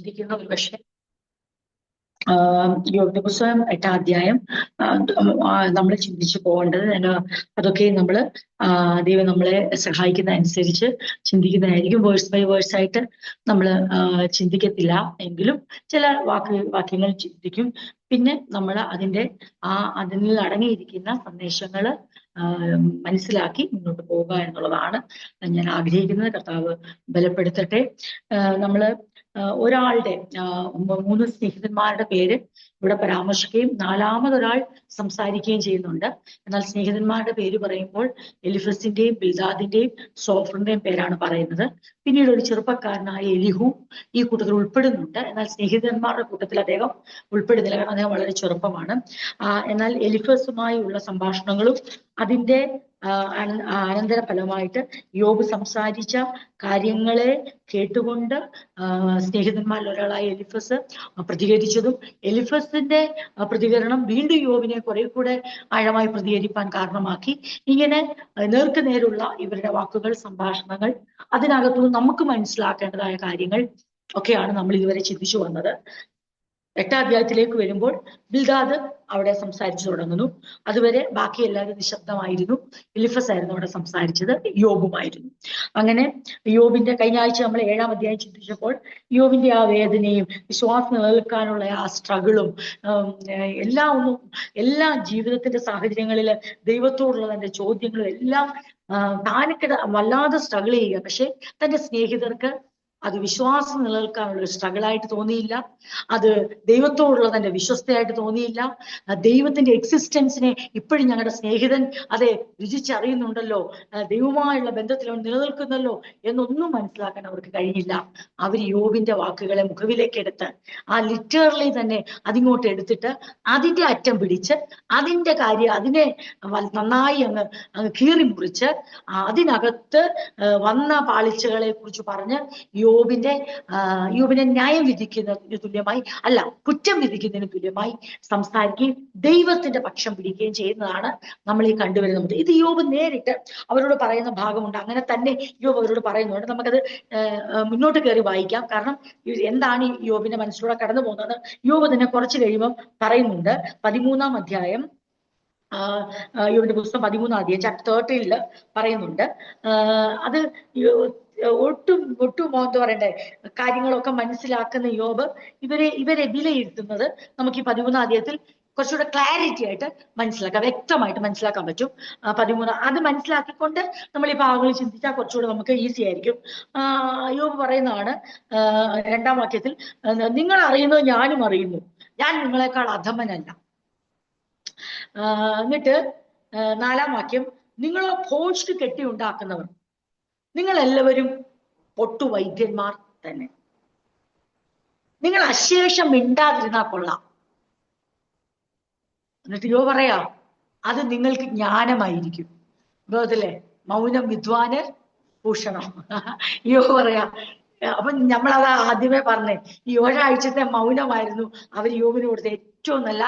ചിന്തിക്കുന്ന ഒരു പക്ഷേ യോബിന്റെ പുസ്തകം 8-ാം അധ്യായം നമ്മൾ ചിന്തിച്ചു പോകേണ്ടത്. അതൊക്കെ നമ്മൾ ദൈവം നമ്മളെ സഹായിക്കുന്ന അനുസരിച്ച് ചിന്തിക്കുന്നതായിരിക്കും. വേഴ്സ് ബൈ വേഴ്സ് ആയിട്ട് നമ്മൾ ചിന്തിക്കത്തില്ല എങ്കിലും ചില വാക്യങ്ങൾ ചിന്തിക്കും. പിന്നെ നമ്മൾ അതിൽ അടങ്ങിയിരിക്കുന്ന സന്ദേശങ്ങൾ മനസ്സിലാക്കി മുന്നോട്ട് പോവുക എന്നുള്ളതാണ് ഞാൻ ആഗ്രഹിക്കുന്നത്. കർത്താവ് ബലപ്പെടുത്തട്ടെ. നമ്മള് ഒരാളുടെ 3 സ്നേഹിതന്മാരുടെ പേര് ഇവിടെ പരാമർശിക്കുകയും 4മതൊരാൾ സംസാരിക്കുകയും ചെയ്യുന്നുണ്ട്. എന്നാൽ സ്നേഹിതന്മാരുടെ പേര് പറയുമ്പോൾ എലിഫസിന്റെയും ബിൽദാദിന്റെയും സോഫറിന്റെയും പേരാണ് പറയുന്നത്. പിന്നീട് ഒരു ചെറുപ്പക്കാരനായ എലിഹു ഈ കൂട്ടത്തിൽ ഉൾപ്പെടുന്നുണ്ട്. എന്നാൽ സ്നേഹിതന്മാരുടെ കൂട്ടത്തിൽ അദ്ദേഹം ഉൾപ്പെടുന്നില്ല, കാരണം അദ്ദേഹം വളരെ ചെറുപ്പമാണ്. എന്നാൽ എലിഫസുമായുള്ള സംഭാഷണങ്ങളും അതിന്റെ അനന്തര ഫലമായിട്ട് യോബ് സംസാരിച്ച കാര്യങ്ങളെ കേട്ടുകൊണ്ട് സ്നേഹിതന്മാരിൽ ഒരാളായ എലിഫസ് പ്രതികരിച്ചതും എലിഫസിന്റെ പ്രതികരണം വീണ്ടും യോബിനെ കുറെ കൂടെ ആഴമായി പ്രതികരിപ്പാൻ കാരണമാക്കി. ഇങ്ങനെ നേർക്കുനേരുള്ള ഇവരുടെ വാക്കുകൾ, സംഭാഷണങ്ങൾ, അതിനകത്തുനിന്ന് നമുക്ക് മനസ്സിലാക്കേണ്ടതായ കാര്യങ്ങൾ ഒക്കെയാണ് നമ്മൾ ഇതുവരെ ചിന്തിച്ചു വന്നത്. 8-ാം അധ്യായത്തിലേക്ക് വരുമ്പോൾ ബിൽദാദ് അവിടെ സംസാരിച്ചു തുടങ്ങുന്നു. അതുവരെ ബാക്കി എല്ലാവരും നിശബ്ദമായിരുന്നു. എലിഫസ് ആയിരുന്നു അവിടെ സംസാരിച്ചത്, യോബുമായിരുന്നു. അങ്ങനെ യോബിന്റെ കഴിഞ്ഞ ആഴ്ച നമ്മൾ 7-ാം അധ്യായം ചിന്തിച്ചപ്പോൾ യോബിന്റെ ആ വേദനയും വിശ്വാസം നിലനിൽക്കാനുള്ള ആ സ്ട്രഗിളും എല്ലാ ജീവിതത്തിന്റെ സാഹചര്യങ്ങളിൽ ദൈവത്തോടുള്ള തന്റെ ചോദ്യങ്ങളും എല്ലാം താനൊക്കെ വല്ലാതെ സ്ട്രഗിൾ ചെയ്യുക. പക്ഷെ തന്റെ സ്നേഹിതർക്ക് അത് വിശ്വാസം നിലനിൽക്കാനുള്ള ഒരു സ്ട്രഗിളായിട്ട് തോന്നിയില്ല. അത് ദൈവത്തോടുള്ള തന്റെ വിശ്വസ്തയായിട്ട് തോന്നിയില്ല. ദൈവത്തിന്റെ എക്സിസ്റ്റൻസിനെ ഇപ്പോഴും ഞങ്ങളുടെ സ്നേഹിതൻ അതെ രുചിച്ചറിയുന്നുണ്ടല്ലോ, ദൈവവുമായുള്ള ബന്ധത്തിൽ അവൻ നിലനിൽക്കുന്നല്ലോ എന്നൊന്നും മനസ്സിലാക്കാൻ അവർക്ക് കഴിഞ്ഞില്ല. അവർ യോബിന്റെ വാക്കുകളെ മുഖവിലേക്ക് എടുത്ത് ലിറ്ററലി തന്നെ അതിങ്ങോട്ട് എടുത്തിട്ട് അതിന്റെ അറ്റം പിടിച്ച് അതിന്റെ കാര്യം അതിനെ നന്നായി അങ്ങ് കീറി മുറിച്ച് അതിനകത്ത് വന്ന പാളിച്ചകളെ കുറിച്ച് പറഞ്ഞ് യോബിനെ ന്യായം വിധിക്കുന്നതിന് തുല്യമായി, അല്ല കുറ്റം വിധിക്കുന്നതിന് തുല്യമായി സംസാരിക്കുകയും ദൈവത്തിന്റെ പക്ഷം പിടിക്കുകയും ചെയ്യുന്നതാണ് നമ്മൾ ഈ കണ്ടുവരുന്നത്. ഇത് യോബ് നേരിട്ട് അവരോട് പറയുന്ന ഭാഗമുണ്ട്. അങ്ങനെ തന്നെ യോബ് അവരോട് പറയുന്നുണ്ട്. നമുക്കത് മുന്നോട്ട് കയറി വായിക്കാം. കാരണം എന്താണ് ഈ യോബിന്റെ മനസ്സിലൂടെ കടന്നു പോകുന്നത് യോബ് തന്നെ കുറച്ച് കഴിയുമ്പം പറയുന്നുണ്ട്. 13-ാം അധ്യായം യോബിന്റെ പുസ്തകം 13-ാം അധ്യായം ചാപ്റ്റർ 13 പറയുന്നുണ്ട്. അത് ഒട്ടും എന്താ പറയണ്ടേ കാര്യങ്ങളൊക്കെ മനസ്സിലാക്കുന്ന യോബ് ഇവരെ വിലയിരുത്തുന്നത് നമുക്ക് ഈ 13-ാം അധ്യായത്തിൽ കുറച്ചുകൂടെ ക്ലാരിറ്റി ആയിട്ട് മനസ്സിലാക്കാം, വ്യക്തമായിട്ട് മനസ്സിലാക്കാൻ പറ്റും. 13 അത് മനസ്സിലാക്കിക്കൊണ്ട് നമ്മൾ ഈ ഭാഗങ്ങൾ ചിന്തിച്ചാൽ കുറച്ചുകൂടെ നമുക്ക് ഈസി ആയിരിക്കും. യോബ് പറയുന്നതാണ് 2-ാം വാക്യത്തിൽ, നിങ്ങൾ അറിയുന്നത് ഞാനും അറിയുന്നു, ഞാൻ നിങ്ങളെക്കാൾ അധമനല്ല. എന്നിട്ട് 4-ാം വാക്യം, നിങ്ങളോ ഭോഷ്ക് കെട്ടി ഉണ്ടാക്കുന്നവർ, നിങ്ങൾ എല്ലാവരും പൊട്ടുവൈദ്യന്മാർ തന്നെ, നിങ്ങൾ അശേഷം മിണ്ടാതിരുന്നാ കൊള്ളാം. എന്നിട്ട് യോ പറയാ അത് നിങ്ങൾക്ക് ജ്ഞാനമായിരിക്കും. ബോധല്ലേ, മൗനം വിദ്വാന് ഭൂഷണം. യോ പറയാ. അപ്പൊ നമ്മളത് ആദ്യമേ പറഞ്ഞേ, ഈ ഒരാഴ്ചത്തെ മൗനമായിരുന്നു അവർ യോബിന് കൊടുത്ത ഏറ്റവും നല്ല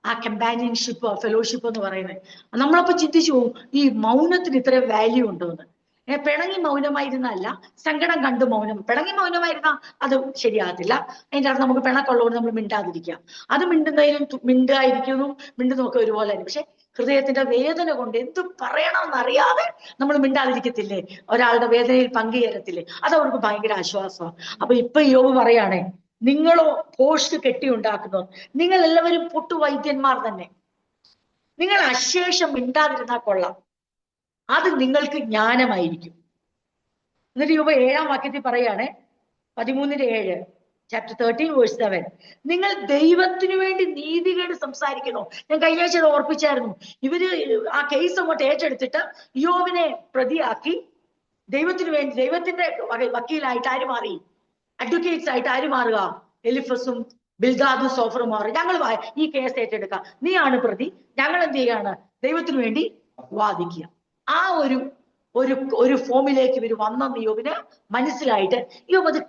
ആ കമ്പാനിയൻഷിപ്പ്, ഫെലോഷിപ്പ് എന്ന് പറയുന്നത്. നമ്മളപ്പോ ചിന്തിച്ചു പോകും ഈ മൗനത്തിന് ഇത്ര വാല്യൂ ഉണ്ടോ എന്ന്. പിണങ്ങി മൗനമായിരുന്നല്ല, സങ്കടം കണ്ട് മൗനം. പിണങ്ങി മൗനമായിരുന്ന അത് ശരിയാകത്തില്ല. അതിൻ്റെ അർത്ഥം നമുക്ക് പിണക്കുള്ളതുകൊണ്ട് നമ്മൾ മിണ്ടാതിരിക്കാം. അത് മിണ്ടുന്നതൊക്കെ ഒരുപോലെ തന്നെ. പക്ഷെ ഹൃദയത്തിന്റെ വേദന കൊണ്ട് എന്ത് പറയണമെന്നറിയാതെ നമ്മൾ മിണ്ടാതിരിക്കത്തില്ലേ, ഒരാളുടെ വേദനയിൽ പങ്കുചേരത്തില്ലേ, അത് അവർക്ക് ഭയങ്കര ആശ്വാസമാണ്. അപ്പൊ ഇപ്പൊ യോബ് പറയാണേ, നിങ്ങളോ ഭോഷ്ക് കെട്ടി ഉണ്ടാക്കുന്നവർ, നിങ്ങൾ എല്ലാവരും പൊട്ടുവൈദ്യന്മാർ തന്നെ, നിങ്ങൾ അശേഷം മിണ്ടാതിരുന്നാൽ കൊള്ളാം, അത് നിങ്ങൾക്ക് ജ്ഞാനമായിരിക്കും. എന്നിട്ട് യോബ് 7-ാം വാക്യത്തിൽ പറയാണ്, 13-7 ചാപ്റ്റർ 13 വേഴ്സ് 7, നിങ്ങൾ ദൈവത്തിനു വേണ്ടി നീതികേട് സംസാരിക്കുന്നു. ഞാൻ കഴിഞ്ഞ ആഴ്ച ഓർപ്പിച്ചായിരുന്നു. ഇവര് ആ കേസ് അങ്ങോട്ട് ഏറ്റെടുത്തിട്ട് യോബിനെ പ്രതിയാക്കി ദൈവത്തിനു വേണ്ടി ദൈവത്തിന്റെ വക്കീലായിട്ട് ആര് മാറി? അഡ്വക്കേറ്റ്സ് ആയിട്ട് ആര് മാറുക? എലിഫസും ബിൽദാദും സോഫറും മാറി. ഞങ്ങൾ ഈ കേസ് ഏറ്റെടുക്കാം, നീയാണ് പ്രതി, ഞങ്ങൾ എന്ത് ചെയ്യാണ്? ദൈവത്തിനു വേണ്ടി വാദിക്കുക. ആ ഒരു ഫോമിലേക്ക് ഇവർ വന്നെന്ന് യോബിന് മനസ്സിലായിട്ട് യോബ് അത്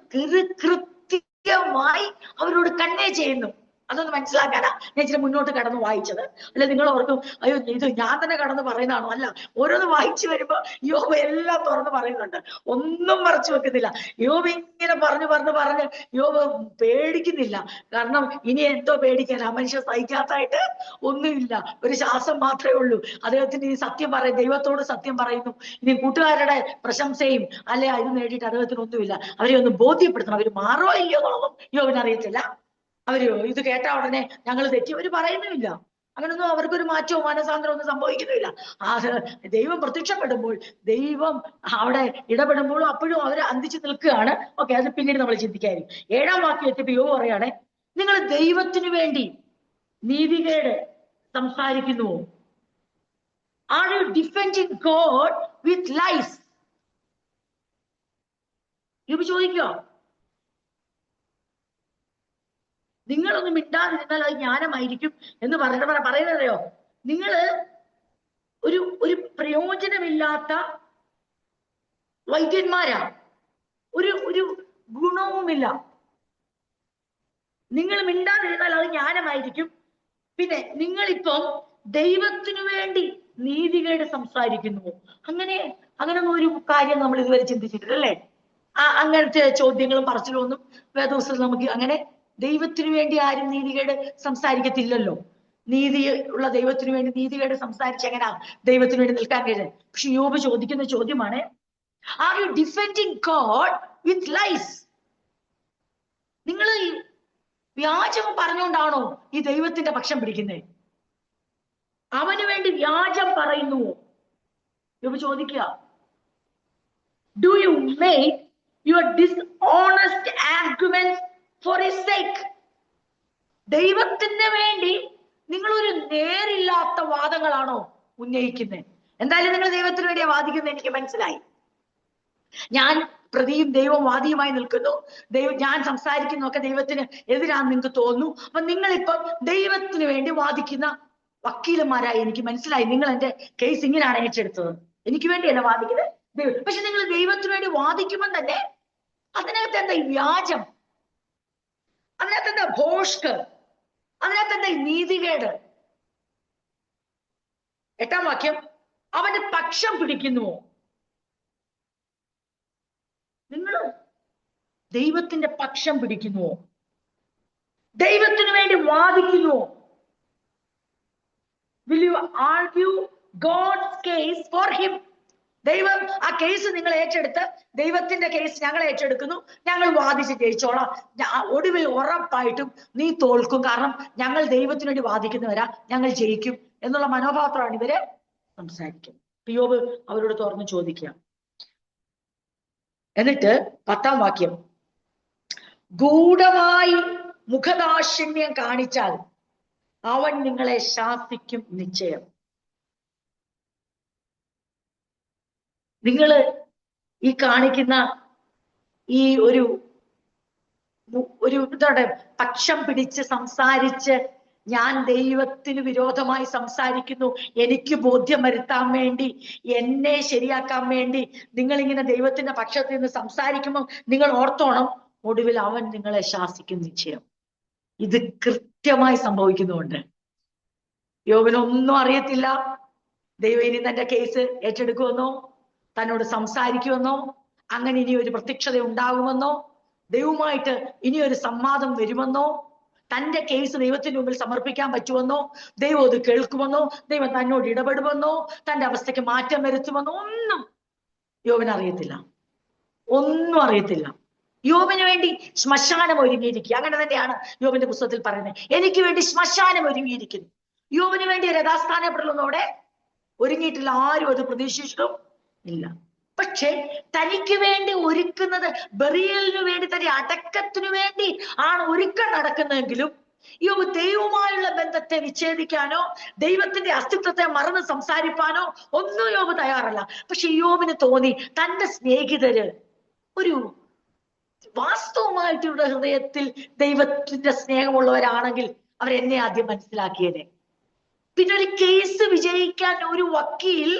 കൃത്യമായി അവരോട് കൺവേ ചെയ്യുന്നു. അതൊന്ന് മനസ്സിലാക്കാനാ ഞാൻ ഇച്ചിരി മുന്നോട്ട് കടന്ന് വായിച്ചത്. അല്ലെ നിങ്ങൾ ഓർക്കും അയ്യോ ഇത് ഞാൻ തന്നെ കടന്ന് പറയുന്നതാണോ? അല്ല, ഓരോന്ന് വായിച്ചു വരുമ്പോ യോബ് എല്ലാം തുറന്ന് പറയുന്നുണ്ട്, ഒന്നും മറച്ചു വെക്കുന്നില്ല. യോബ് ഇങ്ങനെ പറഞ്ഞ് യോബ് പേടിക്കുന്നില്ല. കാരണം ഇനി എന്തോ പേടിക്കാൻ, ആ മനുഷ്യൻ സഹിക്കാത്തായിട്ട് ഒന്നുമില്ല, ഒരു ശ്വാസം മാത്രമേ ഉള്ളൂ. അദ്ദേഹത്തിന് ഈ സത്യം പറയും, ദൈവത്തോട് സത്യം പറയുന്നു. ഇനി കൂട്ടുകാരുടെ പ്രശംസയും അല്ലെ ഇത് നേടിയിട്ട് അദ്ദേഹത്തിന് ഒന്നുമില്ല. അവരെ ഒന്ന് ബോധ്യപ്പെടുത്തണം, അവര് മാറോ ഇല്ലയോ എന്നുള്ളതും യോബിന് അറിയത്തില്ല. അവര് ഇത് കേട്ട ഉടനെ ഞങ്ങൾ തെറ്റി അവര് പറയുന്നുമില്ല. അങ്ങനൊന്നും അവർക്കൊരു മാറ്റവും മാനസാന്തരം ഒന്നും സംഭവിക്കുന്നില്ല. ആ ദൈവം പ്രത്യക്ഷപ്പെടുമ്പോൾ, ദൈവം അവിടെ ഇടപെടുമ്പോഴും അപ്പോഴും അവര് അന്തിച്ചു നിൽക്കുകയാണ്. ഓക്കെ, അത് പിന്നീട് നമ്മൾ ചിന്തിക്കായിരിക്കും. 7-ാം വാക്യം എത്തിയപ്പോ യോബ് പറയാണ്, നിങ്ങൾ ദൈവത്തിനു വേണ്ടി നീതികേട് സംസാരിക്കുന്നുവോ? Are you defending God with lies? യോബ് ചോദിക്കോ, നിങ്ങളൊന്നും മിണ്ടാതിരുന്നാൽ അത് ജ്ഞാനമായിരിക്കും എന്ന് പറയുന്നതയോ? നിങ്ങള് ഒരു പ്രയോജനമില്ലാത്ത വൈദ്യന്മാരാ, ഒരു ഗുണവുമില്ല. നിങ്ങൾ മിണ്ടാതിരുന്നാൽ അത് ജ്ഞാനമായിരിക്കും. പിന്നെ നിങ്ങളിപ്പം ദൈവത്തിനു വേണ്ടി നീതികേട് സംസാരിക്കുന്നു. അങ്ങനെ ഒരു കാര്യം നമ്മൾ ഇതുവരെ ചിന്തിച്ചിട്ടില്ല, അല്ലേ? അങ്ങനത്തെ ചോദ്യങ്ങളും പറച്ചിലും ഒന്നും വേദപുസ്തകത്തിൽ നമുക്ക് അങ്ങനെ ദൈവത്തിനു വേണ്ടി ആരും നീതികേട് സംസാരിക്കത്തില്ലല്ലോ. നീതി ഉള്ള ദൈവത്തിനു വേണ്ടി നീതികേട് സംസാരിച്ച് എങ്ങനെയാ ദൈവത്തിനു വേണ്ടി നിൽക്കാൻ കഴിയുന്നത്? പക്ഷെ യോബ് ചോദിക്കുന്ന ചോദ്യമാണ്, are you defending God with lies? നിങ്ങൾ വ്യാജം പറഞ്ഞുകൊണ്ടാണോ ഈ ദൈവത്തിന്റെ പക്ഷം പിടിക്കുന്നത്? അവന് വേണ്ടി വ്യാജം പറയുന്നുവോ? യോബ് ചോദിക്കുക, do you make your dishonest arguments for his sake? ദൈവത്തിന് വേണ്ടി നിങ്ങൾ ഒരു നേരില്ലാത്ത വാദങ്ങളാണോ ഉന്നയിക്കുന്നത്? എന്തായാലും നിങ്ങൾ ദൈവത്തിന് വേണ്ടിയാ വാദിക്കുന്നത്, എനിക്ക് മനസ്സിലായി. ഞാൻ പ്രതിയും ദൈവം വാദിയുമായി നിൽക്കുന്നു, ഞാൻ സംസാരിക്കുന്നതൊക്കെ ദൈവത്തിന് എതിരാന്ന് നിങ്ങൾക്ക് തോന്നുന്നു. അപ്പൊ നിങ്ങളിപ്പം ദൈവത്തിന് വേണ്ടി വാദിക്കുന്ന വക്കീലന്മാരായി എനിക്ക് മനസ്സിലായി. നിങ്ങൾ എന്റെ കേസ് ഇങ്ങനെയാണ് ഏറ്റെടുത്തത്, എനിക്ക് വേണ്ടിയല്ല വാദിക്കുന്നത് ദൈവം. പക്ഷെ നിങ്ങൾ ദൈവത്തിന് വേണ്ടി വാദിക്കുമ്പോൾ തന്നെ അതിനകത്ത് എന്താ ഈ വ്യാജം? അതിനകത്ത് എന്താ ഭോഷ്ക്? അതിനകത്ത് എന്താ ഈ നീതികേട്? 8-ാം വാക്യം, അവന്റെ പക്ഷം പിടിക്കുന്നുവോ? നിങ്ങൾ ദൈവത്തിന്റെ പക്ഷം പിടിക്കുന്നുവോ? ദൈവത്തിന് വേണ്ടി വാദിക്കുന്നുവോ? Will you argue God's case for him? ദൈവം ആ കേസ് നിങ്ങൾ ഏറ്റെടുത്ത്, ദൈവത്തിന്റെ കേസ് ഞങ്ങൾ ഏറ്റെടുക്കുന്നു, ഞങ്ങൾ വാദിച്ച് ജയിച്ചോളാം, ഒടുവിൽ ഉറപ്പായിട്ടും നീ തോൽക്കും, കാരണം ഞങ്ങൾ ദൈവത്തിന് വേണ്ടി വാദിക്കുന്നവരാ, ഞങ്ങൾ ജയിക്കും എന്നുള്ള മനോഭാവത്തോടാണ് ഇവര് സംസാരിക്കുന്നത്. യോബ് അവരോട് തുറന്ന് ചോദിക്കുക. എന്നിട്ട് 10-ാം വാക്യം, ഗൂഢമായി മുഖദാക്ഷിണ്യം കാണിച്ചാൽ അവൻ നിങ്ങളെ ശാസിക്കും നിശ്ചയം. നിങ്ങള് ഈ കാണിക്കുന്ന ഈ ഒരു എന്താണ് പക്ഷം പിടിച്ച് സംസാരിച്ച്, ഞാൻ ദൈവത്തിന് വിരോധമായി സംസാരിക്കുന്നു, എനിക്ക് ബോധ്യം വരുത്താൻ വേണ്ടി, എന്നെ ശരിയാക്കാൻ വേണ്ടി നിങ്ങൾ ഇങ്ങനെ ദൈവത്തിന്റെ പക്ഷത്തിൽ നിന്ന് സംസാരിക്കുമ്പോൾ നിങ്ങൾ ഓർത്തോണം, ഒടുവിൽ അവൻ നിങ്ങളെ ശാസിക്കും നിശ്ചയം. ഇത് കൃത്യമായി സംഭവിക്കുന്നുണ്ട്. യോബിനൊന്നും അറിയത്തില്ല ദൈവം ഇനി തന്റെ കേസ് ഏറ്റെടുക്കുമെന്നോ, തന്നോട് സംസാരിക്കുമെന്നോ, അങ്ങനെ ഇനി ഒരു പ്രത്യക്ഷത ഉണ്ടാകുമെന്നോ, ദൈവമായിട്ട് ഇനി ഒരു സംവാദം വരുമെന്നോ, തന്റെ കേസ് ദൈവത്തിന് മുമ്പിൽ സമർപ്പിക്കാൻ പറ്റുമെന്നോ, ദൈവം അത് കേൾക്കുമെന്നോ, ദൈവം തന്നോട് ഇടപെടുമെന്നോ, തന്റെ അവസ്ഥയ്ക്ക് മാറ്റം വരുത്തുമെന്നോ ഒന്നും യോബിന് അറിയത്തില്ല. ഒന്നും അറിയത്തില്ല. യോബിന് വേണ്ടി ശ്മശാനം ഒരുങ്ങിയിരിക്കുക. അങ്ങനെ തന്നെയാണ് യോബിന്റെ പുസ്തകത്തിൽ പറയുന്നത്, എനിക്ക് വേണ്ടി ശ്മശാനം ഒരുങ്ങിയിരിക്കുന്നു. യോബിന് വേണ്ടി രഥാസ്ഥാനപ്പെടലൊന്നോടെ ഒരുങ്ങിയിട്ടില്ല, ആരും അത് പ്രതീക്ഷിച്ചിട്ടും ഇല്ല. പക്ഷെ തനിക്ക് വേണ്ടി ഒരുക്കുന്നത്, ബറിയലിനു വേണ്ടി, തന്റെ അടക്കത്തിനു വേണ്ടി ആണ് ഒരുക്കം നടക്കുന്നതെങ്കിലും യോബ് ദൈവവുമായുള്ള ബന്ധത്തെ വിച്ഛേദിക്കാനോ ദൈവത്തിന്റെ അസ്തിത്വത്തെ മറന്ന് സംസാരിപ്പാനോ ഒന്നും യോബ് തയ്യാറല്ല. പക്ഷെ യോബിന് തോന്നി തന്റെ സ്നേഹിതര് ഒരു വാസ്തവമായിട്ടുള്ള ഹൃദയത്തിൽ ദൈവത്തിന്റെ സ്നേഹമുള്ളവരാണെങ്കിൽ അവരെന്നെ ആദ്യം മനസ്സിലാക്കിയതേ. പിന്നെ ഒരു കേസ് വിജയിക്കാൻ ഒരു വക്കീൽ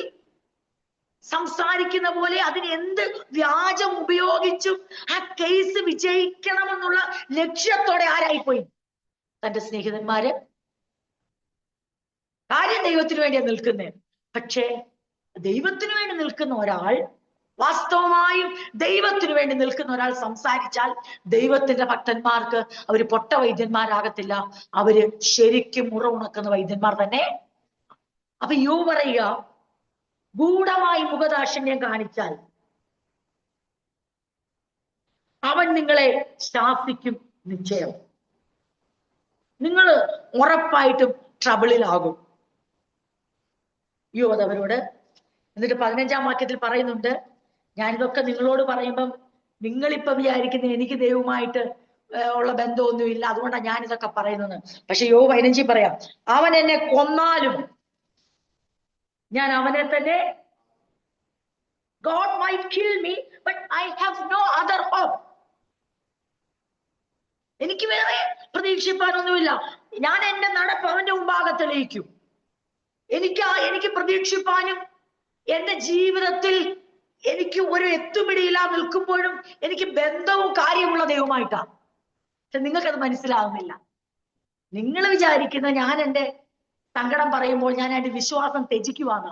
സംസാരിക്കുന്ന പോലെ അതിന് എന്ത് വ്യാജം ഉപയോഗിച്ചും ആ കേസ് വിജയിക്കണമെന്നുള്ള ലക്ഷ്യത്തോടെ ആരായിപ്പോയി? തന്റെ സ്നേഹിതന്മാര് കാര്യം ദൈവത്തിന് വേണ്ടിയാ നിൽക്കുന്നേ. പക്ഷേ ദൈവത്തിന് വേണ്ടി നിൽക്കുന്ന ഒരാൾ, വാസ്തവമായും ദൈവത്തിന് വേണ്ടി നിൽക്കുന്ന ഒരാൾ സംസാരിച്ചാൽ ദൈവത്തിന്റെ ഭക്തന്മാർക്ക് അവര് പൊട്ട വൈദ്യന്മാരാകത്തില്ല, അവര് ശരിക്കും മുറ ഉണക്കുന്ന വൈദ്യന്മാർ തന്നെ. അപ്പൊ യോബ് പറയുക, ഗൂഢമായി മുഖദാക്ഷിണ്യം കാണിച്ചാൽ അവൻ നിങ്ങളെ ശാസിക്കും നിശ്ചയം. നിങ്ങൾ ഉറപ്പായിട്ടും ട്രബിളിലാകും. യോബ് അവരോട് എന്നിട്ട് 15-ാം വാക്യത്തിൽ പറയുന്നുണ്ട്, ഞാനിതൊക്കെ നിങ്ങളോട് പറയുമ്പം നിങ്ങളിപ്പം വിചാരിക്കുന്ന എനിക്ക് ദൈവമായിട്ട് ഉള്ള ബന്ധമൊന്നുമില്ല, അതുകൊണ്ടാണ് ഞാനിതൊക്കെ പറയുന്നത്. പക്ഷെ യോബ് 15 പറയാം, അവൻ എന്നെ കൊന്നാലും ഞാൻ അവനെ തന്നെ, God might kill me, but I have no other hope. എനിക്ക് വേറെ പ്രതീക്ഷിപ്പാനൊന്നുമില്ല. ഞാൻ എന്റെ നടപ്പ് അവന്റെ മുമ്പാകെ തെളിയിക്കും. എനിക്ക് പ്രതീക്ഷിപ്പാനും എന്റെ ജീവിതത്തിൽ എനിക്ക് ഒരു എത്തുപിടിയില്ല നിൽക്കുമ്പോഴും എനിക്ക് ബന്ധവും കാര്യമുള്ള ദൈവമായിട്ടാണ്. പക്ഷെ നിങ്ങൾക്കത് മനസ്സിലാവുന്നില്ല. നിങ്ങൾ വിചാരിക്കുന്ന ഞാൻ എന്റെ സങ്കടം പറയുമ്പോൾ ഞാൻ എന്റെ വിശ്വാസം ത്യജിക്കുവാന്ന.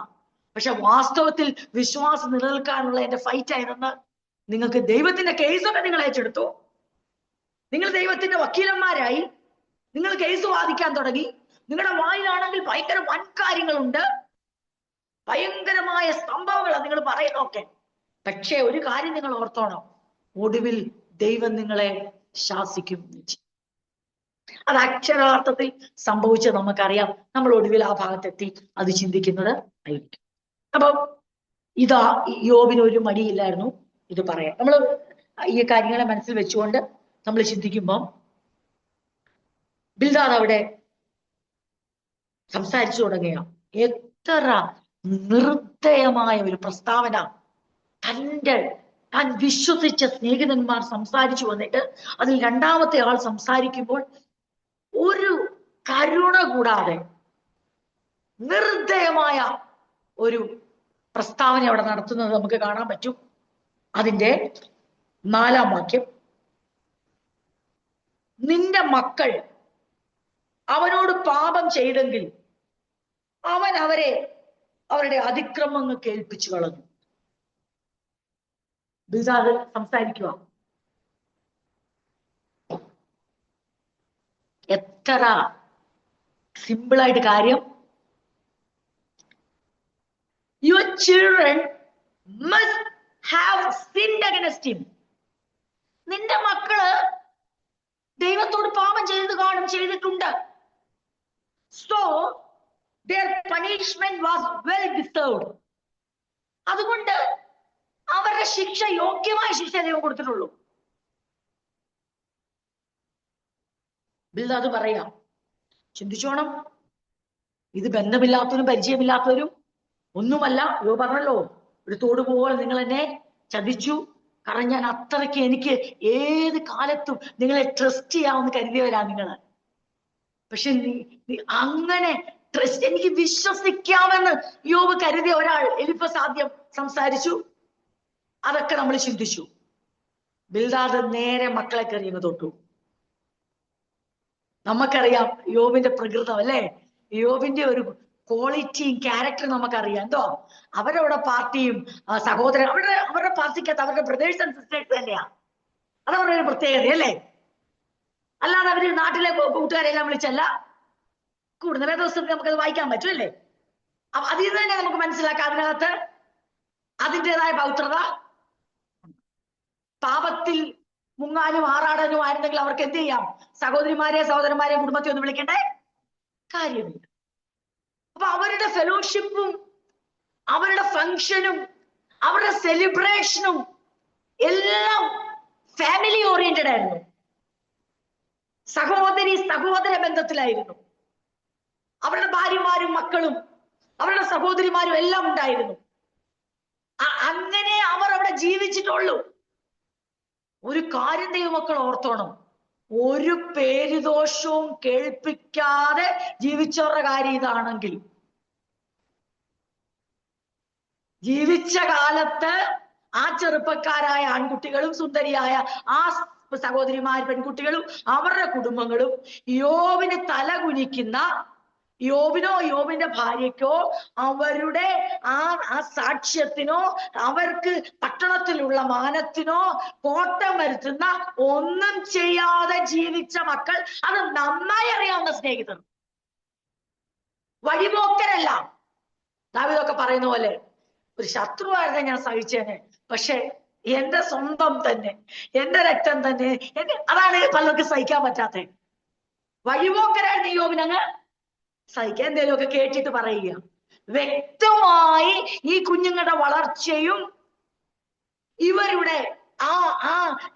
പക്ഷെ വാസ്തവത്തിൽ വിശ്വാസം നിലനിൽക്കാനുള്ള എന്റെ ഫൈറ്റ് ആയതെന്ന് നിങ്ങൾക്ക് ദൈവത്തിന്റെ കേസൊക്കെ നിങ്ങൾ ഏറ്റെടുത്തു. നിങ്ങൾ ദൈവത്തിന്റെ വക്കീലന്മാരായി, നിങ്ങൾ കേസ് വാദിക്കാൻ തുടങ്ങി. നിങ്ങളുടെ വായിലാണെങ്കിൽ ഭയങ്കര വൻ കാര്യങ്ങളുണ്ട്, ഭയങ്കരമായ സംഭവങ്ങളാണ് നിങ്ങൾ പറയുന്നൊക്കെ. പക്ഷെ ഒരു കാര്യം നിങ്ങൾ ഓർത്തോണം, ഒടുവിൽ ദൈവം നിങ്ങളെ ശാസിക്കും. അത് അക്ഷരാർത്ഥത്തിൽ സംഭവിച്ചത് നമുക്കറിയാം. നമ്മൾ ഒടുവിൽ ആ ഭാഗത്തെത്തി അത് ചിന്തിക്കുന്നത് ആയിരിക്കും. അപ്പൊ ഇതാ യോബിന് ഒരു മടിയില്ലായിരുന്നു ഇത് പറയാം. നമ്മൾ ഈ കാര്യങ്ങളെ മനസ്സിൽ വെച്ചുകൊണ്ട് നമ്മൾ ചിന്തിക്കുമ്പം ബിൽദാദ് അവിടെ സംസാരിച്ചു തുടങ്ങിയ എത്ര നിർദ്ദയമായ ഒരു പ്രസ്താവന. താൻ വിശ്വസിച്ച സ്നേഹിതന്മാർ സംസാരിച്ചു വന്നിട്ട് അതിൽ രണ്ടാമത്തെ ആൾ സംസാരിക്കുമ്പോൾ ഒരു കരുണ കൂടാതെ നിർദ്ദയമായ ഒരു പ്രസ്താവന അവിടെ നടത്തുന്നത് നമുക്ക് കാണാൻ പറ്റും. അതിന്റെ 4-ാം വാക്യം, നിന്റെ മക്കൾ അവനോട് പാപം ചെയ്തെങ്കിൽ അവൻ അവരുടെ അതിക്രമങ്ങൾ കേൾപ്പിച്ചു കളഞ്ഞു. ബിൽദാദ് സംസാരിക്കുക. എത്ര സിമ്പിളായിട്ട് കാര്യം. Your children must have sinned against him. നിന്റെ മക്കള് ദൈവത്തോട് പാപം ചെയ്തിട്ടുണ്ട്. So their punishment was well deserved. അതുകൊണ്ട് അവരുടെ ശിക്ഷ യോഗ്യമായ ശിക്ഷ ദൈവം കൊടുത്തിട്ടുള്ളൂ. ബിൽദാദ് പറയാം, ചിന്തിച്ചോണം. ഇത് ബന്ധമില്ലാത്തവരും പരിചയമില്ലാത്തവരും ഒന്നുമല്ല. യോബ് പറഞ്ഞല്ലോ, ഒരു തോട് പോലെ നിങ്ങൾ എന്നെ ചതിച്ചു. കാരണം ഞാൻ അത്രയ്ക്ക് എനിക്ക് ഏത് കാലത്തും നിങ്ങളെ ട്രസ്റ്റ് ചെയ്യാമെന്ന് കരുതിയവരാ നിങ്ങള്. പക്ഷെ അങ്ങനെ ട്രസ്റ്റ് എനിക്ക് വിശ്വസിക്കാമെന്ന് യോബ് കരുതിയ ഒരാൾ എലിഫസ് ആദ്യം സംസാരിച്ചു. അതൊക്കെ നമ്മൾ ചിന്തിച്ചു. ബിൽദാദ് നേരെ മക്കളെ കയറിയങ്ങ് തൊട്ടു. നമുക്കറിയാം യോബിന്റെ പ്രകൃതം അല്ലേ, യോബിന്റെ ഒരു ക്വാളിറ്റിയും ക്യാരക്ടറും നമുക്കറിയാം. എന്തോ അവരവിടെ പാർട്ടിയും സഹോദരൻ അവരുടെ പാർട്ടിക്കകത്ത് അവരുടെ ബ്രദേഴ്സ് ആൻഡ് സിസ്റ്റേഴ്സ് തന്നെയാ. അതവരുടെ ഒരു പ്രത്യേകത അല്ലേ. അല്ലാതെ അവര് നാട്ടിലെ കൂട്ടുകാരെല്ലാം വിളിച്ചല്ല കൂടുന്ന. വേദപുസ്തകത്തിൽ നമുക്കത് വായിക്കാൻ പറ്റും അല്ലേ. അപ്പൊ അതിൽ നിന്ന് തന്നെ നമുക്ക് മനസ്സിലാക്കാം അതിനകത്ത് അതിൻ്റെതായ പൗത്രത. പാപത്തിൽ മുങ്ങാനും ആറാടാനും ആയിരുന്നെങ്കിൽ അവർക്ക് എന്ത് ചെയ്യാം? സഹോദരന്മാരെയും കുടുംബത്തെ ഒന്നും വിളിക്കണ്ടേ കാര്യമില്ല. അപ്പൊ അവരുടെ ഫെലോഷിപ്പും അവരുടെ ഫങ്ഷനും അവരുടെ സെലിബ്രേഷനും എല്ലാം ഫാമിലി ഓറിയന്റഡ് ആയിരുന്നു. സഹോദര ബന്ധത്തിലായിരുന്നു. അവരുടെ ഭാര്യമാരും മക്കളും അവരുടെ സഹോദരിമാരും എല്ലാം ഉണ്ടായിരുന്നു. അങ്ങനെ അവർ അവിടെ ജീവിച്ചിട്ടുള്ളൂ. ഒരു കാര്യം ദൈവമക്കൾ ഓർത്തോണം, ഒരു പേരുദോഷവും കേൾപ്പിക്കാതെ ജീവിച്ചവരുടെ കാര്യം ഇതാണെങ്കിൽ, ജീവിച്ച കാലത്ത് ആ ചെറുപ്പക്കാരായ ആൺകുട്ടികളും സുന്ദരിയായ ആ സഹോദരിമാർ, പെൺകുട്ടികളും അവരുടെ കുടുംബങ്ങളും യോബിന് തല കുനിക്കുന്ന, യോബിനോ യോബിന്റെ ഭാര്യയ്ക്കോ അവരുടെ ആ സാക്ഷ്യത്തിനോ അവർക്ക് പട്ടണത്തിലുള്ള മാനത്തിനോ കോട്ടം വരുത്തുന്ന ഒന്നും ചെയ്യാതെ ജീവിച്ച മക്കൾ, അത് നന്നായി അറിയാവുന്ന സ്നേഹിതർ, വഴിപോക്കരല്ല. ദാവീദൊക്കെ പറയുന്ന പോലെ ഒരു ശത്രുവായിരുന്നെ ഞാൻ സഹിച്ചേനെ, പക്ഷെ എന്റെ സ്വന്തം തന്നെ, എന്റെ രക്തം തന്നെ, അതാണ് പലർക്കും സഹിക്കാൻ പറ്റാത്ത. വഴിപോക്കരായിരുന്നു യോബിനങ്ങ് സഹിക്കാൻ. എന്തെങ്കിലുമൊക്കെ കേട്ടിട്ട് പറയുക. വ്യക്തമായി ഈ കുഞ്ഞുങ്ങളുടെ വളർച്ചയും ഇവരുടെ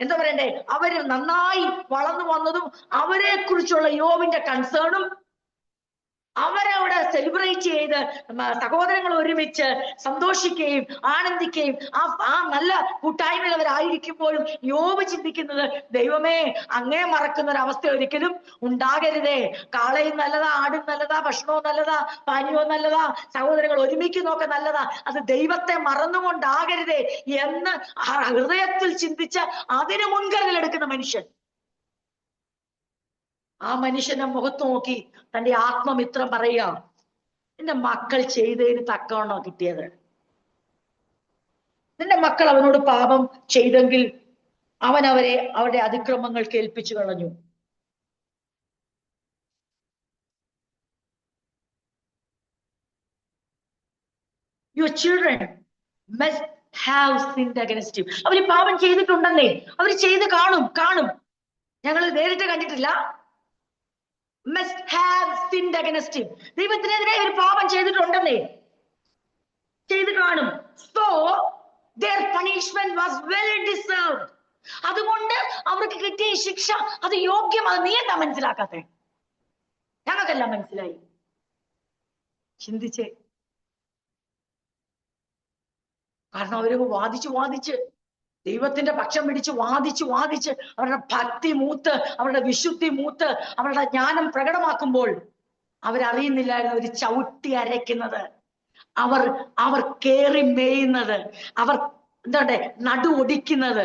എന്താ പറയണ്ടേ, അവര് നന്നായി വളർന്നു വന്നതും അവരെ കുറിച്ചുള്ള യോബിന്റെ കൺസേണും അവരവിടെ സെലിബ്രേറ്റ് ചെയ്ത് സഹോദരങ്ങൾ ഒരുമിച്ച് സന്തോഷിക്കുകയും ആനന്ദിക്കുകയും ആ നല്ല കൂട്ടായ്മയിൽ അവരായിരിക്കുമ്പോഴും യോബ് ചിന്തിക്കുന്നത്, ദൈവമേ അങ്ങേ മറക്കുന്ന ഒരു അവസ്ഥ ഒരിക്കലും ഉണ്ടാകരുതേ. കാളയും നല്ലതാ, ആടും നല്ലതാ, ഭക്ഷണവും നല്ലതാ, പാനീയവും നല്ലതാ, സഹോദരങ്ങൾ ഒരുമിക്കുന്നതൊക്കെ നല്ലതാ, അത് ദൈവത്തെ മറന്നുകൊണ്ടാകരുതേ എന്ന് ഹൃദയത്തിൽ ചിന്തിച്ച് അതിന് മുൻകരുതൽ എടുക്കുന്ന മനുഷ്യൻ. ആ മനുഷ്യന്റെ മുഖത്ത് നോക്കി തന്റെ ആത്മമിത്രം പറയുക, നിന്റെ മക്കൾ ചെയ്തതിന് തക്കവണ്ണോ കിട്ടിയത്. നിന്റെ മക്കൾ അവനോട് പാപം ചെയ്തെങ്കിൽ അവൻ അവരെ അവരുടെ അതിക്രമങ്ങൾക്ക് ഏൽപ്പിച്ചു കളഞ്ഞു. Your children must have sinned against you. അവര് പാപം ചെയ്തിട്ടുണ്ടെന്നേ, അവര് ചെയ്ത് കാണും. ഞങ്ങൾ നേരിട്ട് കണ്ടിട്ടില്ല. must have sinned against him. ദൈവത്തിനെതിരെ ഒരു പാപം ചെയ്തിട്ടുണ്ടെന്നേ, ചെയ്ത് കാണും. So their punishment was well deserved. അതുകൊണ്ട് അവർക്ക് കിട്ടിയ ശിക്ഷ അത് യോഗ്യം. അത് നീ എന്താ മനസ്സിലാക്കാത്തെ? ഞങ്ങൾക്കെല്ലാം മനസ്സിലായി. ചിന്തിച്ചേ. കാരണം അവര് വാദിച്ച് ദൈവത്തിന്റെ പക്ഷം പിടിച്ച് വാദിച്ച് അവരുടെ ഭക്തി മൂത്ത്, അവരുടെ വിശുദ്ധി മൂത്ത്, അവരുടെ ജ്ഞാനം പ്രകടമാക്കുമ്പോൾ അവരറിയുന്നില്ലായിരുന്നു അവർ ചവിട്ടി അരയ്ക്കുന്നത്, അവർ കേറി മേയുന്നത്, അവർ എന്താ നടു ഒടിക്കുന്നത്,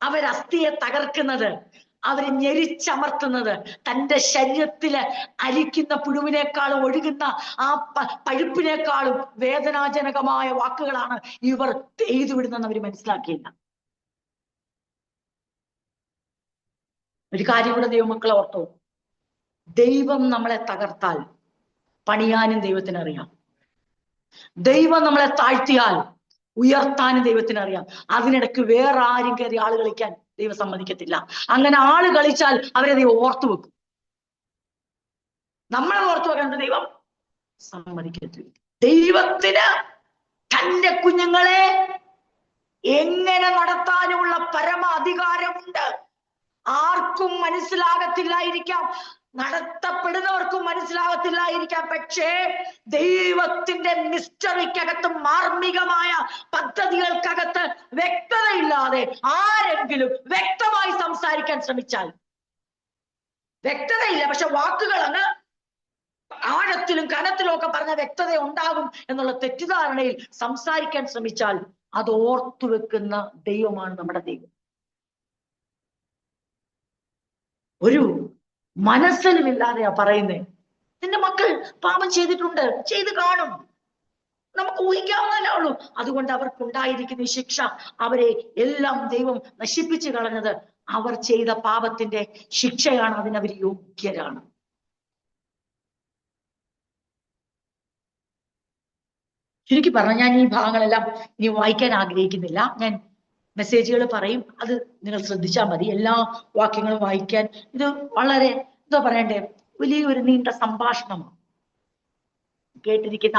അവരസ്ഥിയെ തകർക്കുന്നത്, അവര് ഞെരിച്ചമർത്തുന്നത്, തന്റെ ശരീരത്തില് അരിക്കുന്ന പുഴുവിനേക്കാളും ഒഴുകുന്ന ആ പഴുപ്പിനേക്കാളും വേദനാജനകമായ വാക്കുകളാണ് ഇവർ എഴുതി വിടുന്നതെന്ന് അവർ മനസ്സിലാക്കിയില്ല. ഒരു കാര്യം കൂടെ ദൈവമക്കളെ ഓർത്തോ, ദൈവം നമ്മളെ തകർത്താൽ പണിയാനും ദൈവത്തിനറിയാം. ദൈവം നമ്മളെ താഴ്ത്തിയാൽ ഉയർത്താനും ദൈവത്തിനറിയാം. അതിനിടയ്ക്ക് വേറെ ആരും കയറി ആള് കളിക്കാൻ ദൈവം സമ്മതിക്കത്തില്ല. അങ്ങനെ ആള് കളിച്ചാൽ അവരെ ദൈവം ഓർത്തു വെക്കും. നമ്മളെ ഓർത്തു വെക്കാൻ ദൈവം സമ്മതിക്കത്തില്ല. ദൈവത്തിന് തന്റെ കുഞ്ഞുങ്ങളെ എങ്ങനെ നടത്താനുമുള്ള പരമ അധികാരമുണ്ട്. ആർക്കും മനസ്സിലാകത്തില്ലായിരിക്കാം, നടത്തപ്പെടുന്നവർക്കും മനസ്സിലാകത്തില്ലായിരിക്കാം. പക്ഷേ ദൈവത്തിന്റെ മിസ്റ്ററിക്കകത്ത്, മാർമികമായ പദ്ധതികൾക്കകത്ത് വ്യക്തതയില്ലാതെ ആരെങ്കിലും വ്യക്തമായി സംസാരിക്കാൻ ശ്രമിച്ചാൽ, വ്യക്തതയില്ല പക്ഷെ വാക്കുകൾ അങ്ങ് ആഴത്തിലും കനത്തിലും ഒക്കെ പറഞ്ഞ വ്യക്തത ഉണ്ടാകും എന്നുള്ള തെറ്റിദ്ധാരണയിൽ സംസാരിക്കാൻ ശ്രമിച്ചാൽ അത് ഓർത്തു വെക്കുന്ന ദൈവമാണ് നമ്മുടെ ദൈവം. ഒരു മനസ്സിലുമില്ലാതെയാ പറയുന്നേ. നിന്റെ മക്കൾ പാപം ചെയ്തിട്ടുണ്ട്, ചെയ്ത് കാണും, നമുക്ക് ഊഹിക്കാവുന്നതല്ലേ ഉള്ളൂ. അതുകൊണ്ട് അവർക്കുണ്ടായിരിക്കുന്ന ശിക്ഷ, അവരെ എല്ലാം ദൈവം നശിപ്പിച്ചു കളഞ്ഞത് അവർ ചെയ്ത പാപത്തിന്റെ ശിക്ഷയാണ്. അതിനവർ യോഗ്യരാണ്. ചുരുക്കി പറഞ്ഞ, ഞാൻ ഈ ഭാഗങ്ങളെല്ലാം ഇനി വായിക്കാൻ ആഗ്രഹിക്കുന്നില്ല. ഞാൻ മെസ്സേജുകൾ പറയും, അത് നിങ്ങൾ ശ്രദ്ധിച്ചാൽ മതി. എല്ലാ വാക്യങ്ങളും വായിക്കാൻ ഇത് വളരെ എന്താ പറയണ്ടേ, വലിയൊരു നീണ്ട സംഭാഷണമാണ്. കേട്ടിരിക്കുന്ന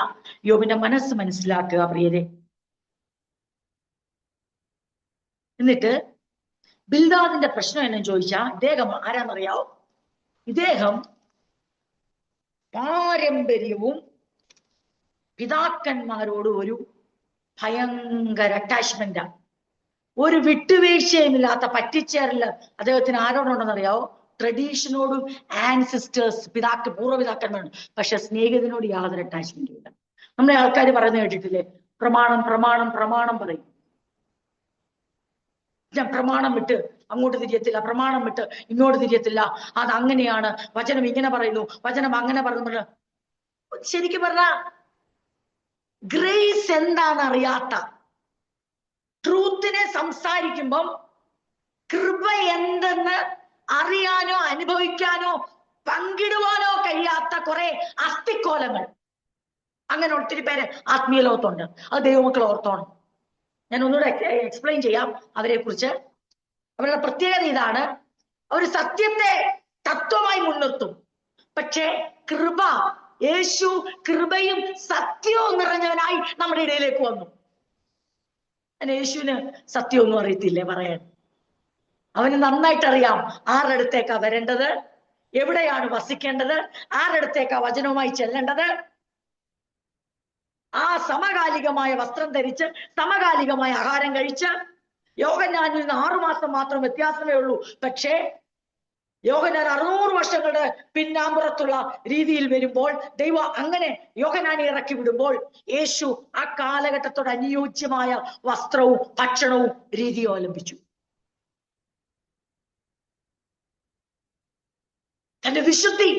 യോബിന്റെ മനസ്സ് മനസ്സിലാക്കുക പ്രിയരെ. എന്നിട്ട് ബിൽദാദിന്റെ പ്രശ്നം എന്നു ചോദിച്ചാ, ഇദ്ദേഹം ആരാന്നറിയാവോ? ഇദ്ദേഹം പാരമ്പര്യവും പിതാക്കന്മാരോട് ഒരു ഭയങ്കര അറ്റാച്ച്മെന്റാണ്. ഒരു വിട്ടുവീഴ്ചയുമില്ലാത്ത പറ്റിച്ചേരല് അദ്ദേഹത്തിന് ആരോടുണ്ടെന്നറിയാവോ? ട്രഡീഷനോടും ആൻസിസ്റ്റേഴ്സ്, പൂർവ്വപിതാക്കന്മാരും. പക്ഷെ സ്നേഹിതനോട് യാതൊരു അറ്റാച്ച്മെന്റും ഇല്ല. നമ്മളെ ആൾക്കാർ പറയുന്നത് കേട്ടിട്ടില്ലേ? പ്രമാണം പറയും. ഞാൻ പ്രമാണം വിട്ട് അങ്ങോട്ട് തിരിയത്തില്ല, പ്രമാണം വിട്ട് ഇങ്ങോട്ട് തിരിയത്തില്ല. അത് അങ്ങനെയാണ്, വചനം ഇങ്ങനെ പറയുന്നു, വചനം അങ്ങനെ പറഞ്ഞു. ശരിക്കും പറഞ്ഞ ഗ്രേസ് എന്താണെന്ന് അറിയാത്ത, ട്രൂത്തിനെ സംസാരിക്കുമ്പം കൃപ എന്തെന്ന് അറിയാനോ അനുഭവിക്കാനോ പങ്കിടുവാനോ കഴിയാത്ത കുറെ അസ്ഥിക്കോലങ്ങൾ, അങ്ങനെ ഒത്തിരി പേര് ആത്മീയ ലോകത്തുണ്ട്. അത് ദൈവമക്കൾ ഓർത്തോണം. ഞാൻ ഒന്നുകൂടെ എക്സ്പ്ലെയിൻ ചെയ്യാം അവരെ കുറിച്ച്. അവരുടെ പ്രത്യേകത ഇതാണ്: അവർ സത്യത്തെ തത്വമായി മുൻനിർത്തും, പക്ഷേ കൃപ, യേശു കൃപയും സത്യവും നിറഞ്ഞവനായി നമ്മുടെ ഇടയിലേക്ക് വന്നു. യേശുവിന് സത്യമൊന്നും അറിയത്തില്ലേ പറയാൻ? അവന് നന്നായിട്ട് അറിയാം ആരുടെ അടുത്തേക്കാ വരേണ്ടത്, എവിടെയാണ് വസിക്കേണ്ടത്, ആരുടെ അടുത്തേക്കാ വചനവുമായി ചെല്ലേണ്ടത്. ആ സമകാലികമായ വസ്ത്രം ധരിച്ച് സമകാലികമായ ആഹാരം കഴിച്ച്, യോഹന്നാനിൽ നിന്ന് 6 മാസം മാത്രം വ്യത്യാസമേ ഉള്ളൂ, പക്ഷേ യോഹന്നാൻ 600 വർഷങ്ങളുടെ പിന്നാമ്പുറത്തുള്ള രീതിയിൽ വരുമ്പോൾ, ദൈവം അങ്ങനെ യോഹന്നാനെ ഇറക്കി വിടുമ്പോൾ, യേശു ആ കാലഘട്ടത്തോട് അനുയോജ്യമായ വസ്ത്രവും ഭക്ഷണവും രീതിയും അവലംബിച്ചു. തന്റെ വിശുദ്ധി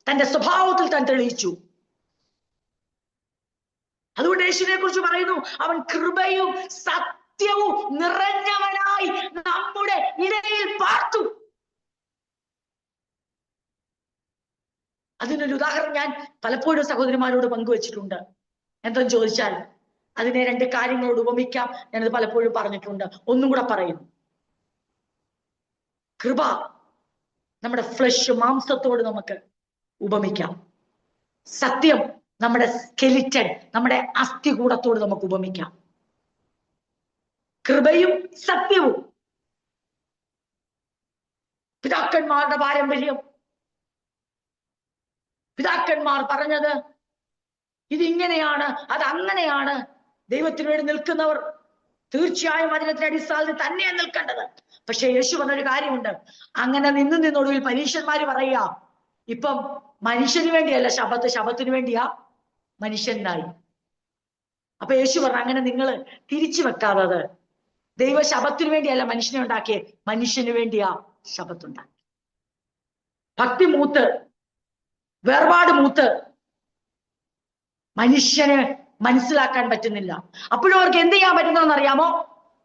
തന്റെ സ്വഭാവത്തിൽ താൻ തെളിയിച്ചു. അതുകൊണ്ട് യേശുവിനെ കുറിച്ച് പറയുന്നു, അവൻ കൃപയും സത്യവും നിറഞ്ഞവനായി നമ്മുടെ ഇടയിൽ പാർത്തു. അതിനൊരു ഉദാഹരണം ഞാൻ പലപ്പോഴും സഹോദരിമാരോട് പങ്കുവച്ചിട്ടുണ്ട്. എന്തെന്ന് ചോദിച്ചാൽ അതിനെ 2 കാര്യങ്ങളോട് ഉപമിക്കാം. ഞാനത് പലപ്പോഴും പറഞ്ഞിട്ടുണ്ട്, ഒന്നും കൂടെ പറയുന്നു. കൃപ നമ്മുടെ ഫ്ലഷ്, മാംസത്തോട് നമുക്ക് ഉപമിക്കാം. സത്യം നമ്മുടെ സ്കെലിറ്റൻ, നമ്മുടെ അസ്ഥികൂടത്തോട് നമുക്ക് ഉപമിക്കാം. കൃപയും സത്യവും പിതാക്കന്മാരുടെ പാരമ്പര്യം, പിതാക്കന്മാർ പറഞ്ഞത് ഇതിങ്ങനെയാണ്, അത് അങ്ങനെയാണ്. ദൈവത്തിന് വേണ്ടി നിൽക്കുന്നവർ തീർച്ചയായും വചനത്തിന്റെ അടിസ്ഥാനത്തിൽ തന്നെയാണ് നിൽക്കേണ്ടത്. പക്ഷെ യേശു പറഞ്ഞൊരു കാര്യമുണ്ട്, അങ്ങനെ നിന്നൊടുവിൽ പരീക്ഷന്മാര് പറയുക, ഇപ്പം മനുഷ്യന് വേണ്ടിയല്ല ശബത്ത്, ശബത്തിന് വേണ്ടിയാ മനുഷ്യനായി. അപ്പൊ യേശു പറഞ്ഞു, അങ്ങനെ നിങ്ങൾ തിരിച്ചു വെക്കാതെ, ദൈവ ശബത്തിന് വേണ്ടിയല്ല മനുഷ്യനെ ഉണ്ടാക്കിയേ, മനുഷ്യന് വേണ്ടിയാ ശബത്തുണ്ടാക്കി. ഭക്തി മൂത്ത്, വേർപാട് മൂത്ത് മനുഷ്യന് മനസ്സിലാക്കാൻ പറ്റുന്നില്ല. അപ്പോഴും അവർക്ക് എന്ത് ചെയ്യാൻ പറ്റുന്നതെന്ന് അറിയാമോ?